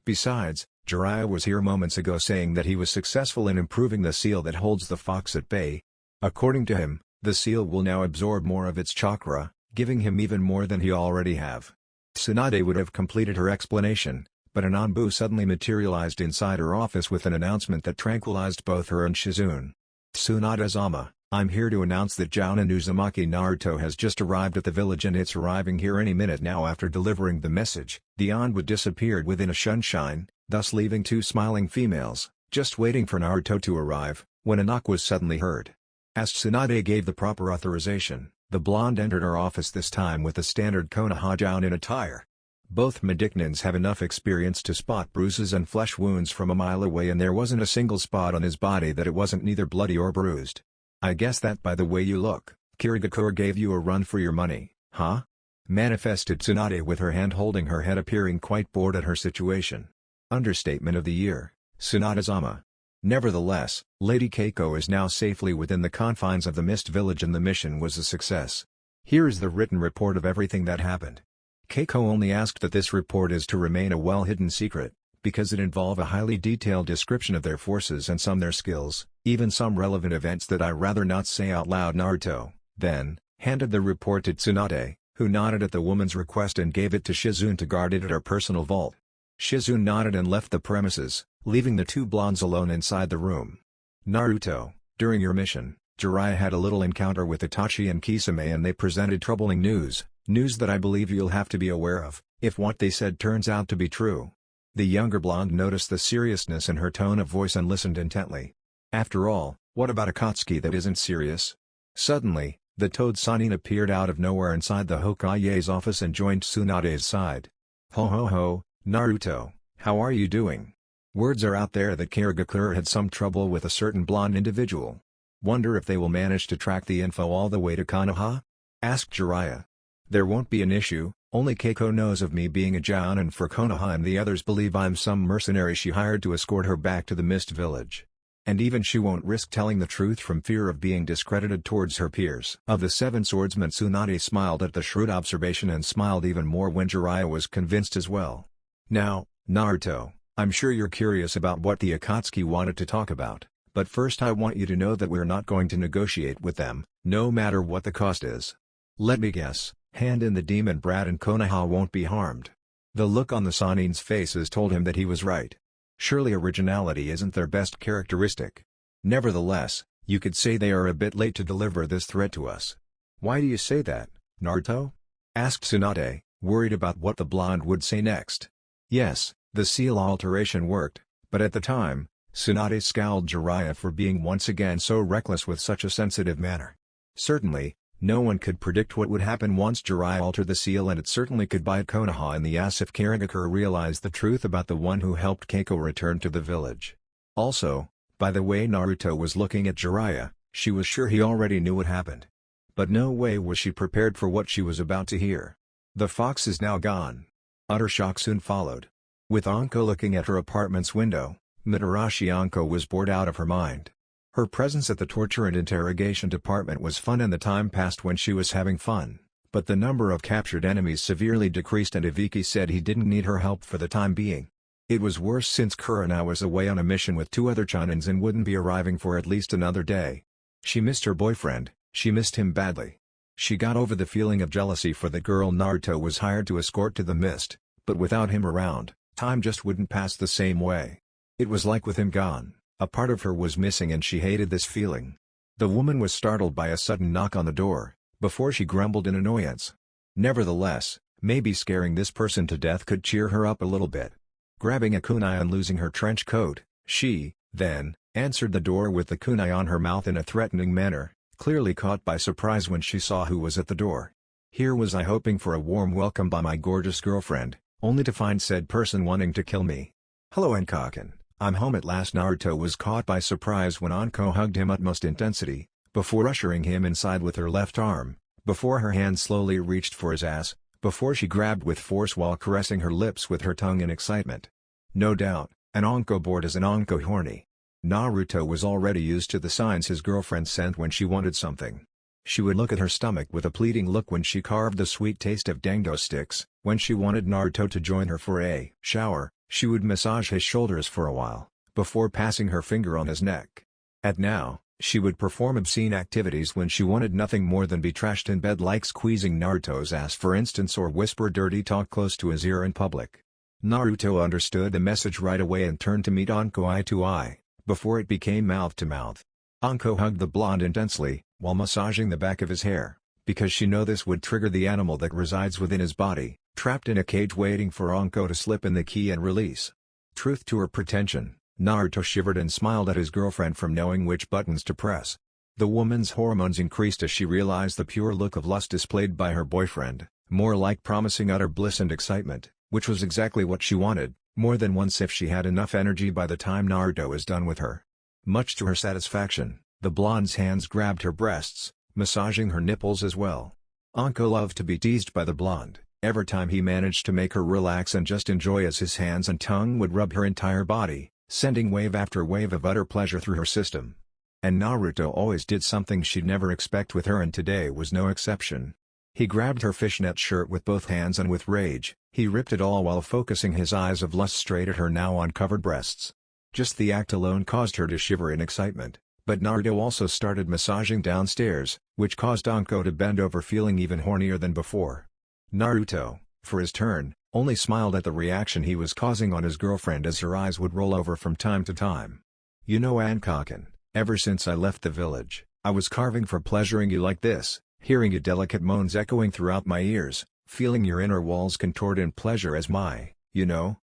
Besides, Jiraiya was here moments ago saying that he was successful in improving the seal that holds the fox at bay. According to him, the seal will now absorb more of its chakra, giving him even more than he already have. Tsunade would have completed her explanation, but Ananbu suddenly materialized inside her office with an announcement that tranquilized both her and Shizune. Tsunade-sama, I'm here to announce that Jounin Uzumaki Naruto has just arrived at the village, and it's arriving here any minute now. After delivering the message, the Anbu disappeared within a sunshine, thus leaving two smiling females, just waiting for Naruto to arrive, when a knock was suddenly heard. As Tsunade gave the proper authorization, the blonde entered her office, this time with the standard Konoha Jounin attire. Both Medicinans have enough experience to spot bruises and flesh wounds from a mile away, and there wasn't a single spot on his body that it wasn't neither bloody or bruised. I guess that by the way you look, Kirigakure gave you a run for your money, huh? Manifested Tsunade with her hand holding her head, appearing quite bored at her situation. Understatement of the year, Tsunade-sama. Nevertheless, Lady Keiko is now safely within the confines of the Mist Village and the mission was a success. Here is the written report of everything that happened. Keiko only asked that this report is to remain a well-hidden secret, because it involves a highly detailed description of their forces and some their skills, even some relevant events that I rather not say out loud. Naruto, then, handed the report to Tsunade, who nodded at the woman's request and gave it to Shizune to guard it at her personal vault. Shizune nodded and left the premises, leaving the two blondes alone inside the room. Naruto, during your mission, Jiraiya had a little encounter with Itachi and Kisame and they presented troubling news that I believe you'll have to be aware of, if what they said turns out to be true. The younger blonde noticed the seriousness in her tone of voice and listened intently. After all, what about Akatsuki that isn't serious? Suddenly, the Toad Sannin appeared out of nowhere inside the Hokage's office and joined Tsunade's side. Ho ho ho, Naruto, how are you doing? Words are out there that Kirigakure had some trouble with a certain blonde individual. Wonder if they will manage to track the info all the way to Konoha? Asked Jiraiya. There won't be an issue, only Keiko knows of me being a Jounin for Konoha and the others believe I'm some mercenary she hired to escort her back to the Mist Village. And even she won't risk telling the truth from fear of being discredited towards her peers. Of the seven swordsmen, Tsunade smiled at the shrewd observation and smiled even more when Jiraiya was convinced as well. Now, Naruto, I'm sure you're curious about what the Akatsuki wanted to talk about, but first I want you to know that we're not going to negotiate with them, no matter what the cost is. Let me guess. Hand in the demon brat and Konoha won't be harmed. The look on the Sannin's faces told him that he was right. Surely originality isn't their best characteristic. Nevertheless, you could say they are a bit late to deliver this threat to us. Why do you say that, Naruto? Asked Tsunade, worried about what the blonde would say next. Yes, the seal alteration worked, but at the time, Tsunade scowled Jiraiya for being once again so reckless with such a sensitive manner. Certainly, no one could predict what would happen once Jiraiya altered the seal, and it certainly could bite Konoha in the ass if Kirigakure realized the truth about the one who helped Keiko return to the village. Also, by the way Naruto was looking at Jiraiya, she was sure he already knew what happened. But no way was she prepared for what she was about to hear. The fox is now gone. Utter shock soon followed. With Anko looking at her apartment's window, Mitarashi Anko was bored out of her mind. Her presence at the torture and interrogation department was fun and the time passed when she was having fun, but the number of captured enemies severely decreased and Ibiki said he didn't need her help for the time being. It was worse since Kurana was away on a mission with two other Chonins and wouldn't be arriving for at least another day. She missed her boyfriend, she missed him badly. She got over the feeling of jealousy for the girl Naruto was hired to escort to the mist, but without him around, time just wouldn't pass the same way. It was like with him gone, a part of her was missing and she hated this feeling. The woman was startled by a sudden knock on the door, before she grumbled in annoyance. Nevertheless, maybe scaring this person to death could cheer her up a little bit. Grabbing a kunai and losing her trench coat, she, then, answered the door with the kunai on her mouth in a threatening manner, clearly caught by surprise when she saw who was at the door. Here was I hoping for a warm welcome by my gorgeous girlfriend, only to find said person wanting to kill me. Hello Enkaken. I'm home at last. Naruto was caught by surprise when Anko hugged him utmost intensity, before ushering him inside with her left arm, before her hand slowly reached for his ass, before she grabbed with force while caressing her lips with her tongue in excitement. No doubt, an Anko bored is an Anko horny. Naruto was already used to the signs his girlfriend sent when she wanted something. She would look at her stomach with a pleading look when she carved the sweet taste of dango sticks, when she wanted Naruto to join her for a shower. She would massage his shoulders for a while, before passing her finger on his neck. And now, she would perform obscene activities when she wanted nothing more than be trashed in bed, like squeezing Naruto's ass for instance, or whisper dirty talk close to his ear in public. Naruto understood the message right away and turned to meet Anko eye to eye, before it became mouth to mouth. Anko hugged the blonde intensely, while massaging the back of his hair, because she knew this would trigger the animal that resides within his body, trapped in a cage waiting for Anko to slip in the key and release. Truth to her pretension, Naruto shivered and smiled at his girlfriend from knowing which buttons to press. The woman's hormones increased as she realized the pure look of lust displayed by her boyfriend, more like promising utter bliss and excitement, which was exactly what she wanted, more than once if she had enough energy by the time Naruto is done with her. Much to her satisfaction, the blonde's hands grabbed her breasts, massaging her nipples as well. Anko loved to be teased by the blonde, every time he managed to make her relax and just enjoy as his hands and tongue would rub her entire body, sending wave after wave of utter pleasure through her system. And Naruto always did something she'd never expect with her, and today was no exception. He grabbed her fishnet shirt with both hands and with rage, he ripped it all while focusing his eyes of lust straight at her now uncovered breasts. Just the act alone caused her to shiver in excitement, but Naruto also started massaging downstairs, which caused Anko to bend over feeling even hornier than before. Naruto, for his turn, only smiled at the reaction he was causing on his girlfriend as her eyes would roll over from time to time. "You know, Ankaken, ever since I left the village, I was carving for pleasuring you like this, hearing your delicate moans echoing throughout my ears, feeling your inner walls contort in pleasure as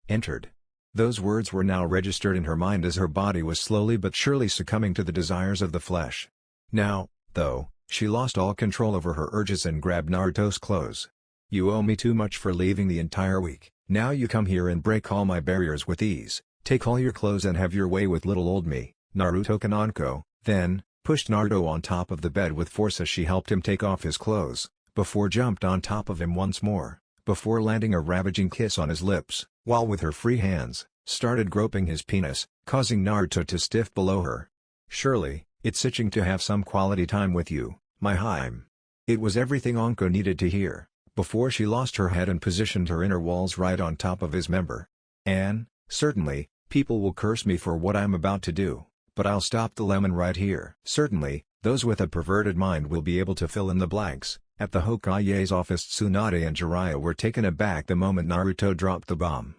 entered." Those words were now registered in her mind as her body was slowly but surely succumbing to the desires of the flesh. Now, though, she lost all control over her urges and grabbed Naruto's clothes. "You owe me too much for leaving the entire week, now you come here and break all my barriers with ease, take all your clothes and have your way with little old me." Naruto Kananko, then, pushed Naruto on top of the bed with force as she helped him take off his clothes, before jumped on top of him once more, before landing a ravaging kiss on his lips, while with her free hands, started groping his penis, causing Naruto to stiff below her. "Surely, it's itching to have some quality time with you, my Haim." It was everything Anko needed to hear, before she lost her head and positioned her inner walls right on top of his member. Certainly, people will curse me for what I'm about to do, but I'll stop the lemon right here. Certainly, those with a perverted mind will be able to fill in the blanks. At the Hokage's office, Tsunade and Jiraiya were taken aback the moment Naruto dropped the bomb.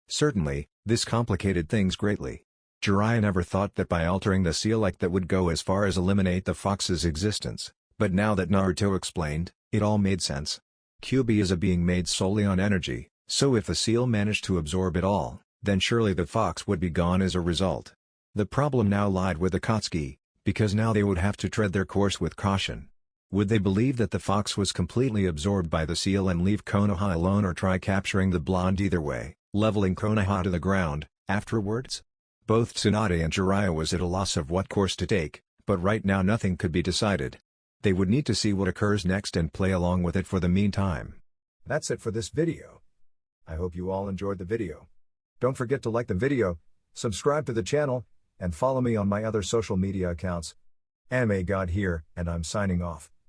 Certainly, this complicated things greatly. Jiraiya never thought that by altering the seal like that would go as far as eliminate the fox's existence, but now that Naruto explained, it all made sense. Kyuubi is a being made solely on energy, so if the seal managed to absorb it all, then surely the fox would be gone as a result. The problem now lied with Akatsuki, because now they would have to tread their course with caution. Would they believe that the fox was completely absorbed by the seal and leave Konoha alone, or try capturing the blonde? Either way, leveling Konoha to the ground, afterwards? Both Tsunade and Jiraiya was at a loss of what course to take, but right now nothing could be decided. They would need to see what occurs next and play along with it for the meantime. That's it for this video. I hope you all enjoyed the video. Don't forget to like the video, subscribe to the channel, and follow me on my other social media accounts. Anime God here, and I'm signing off.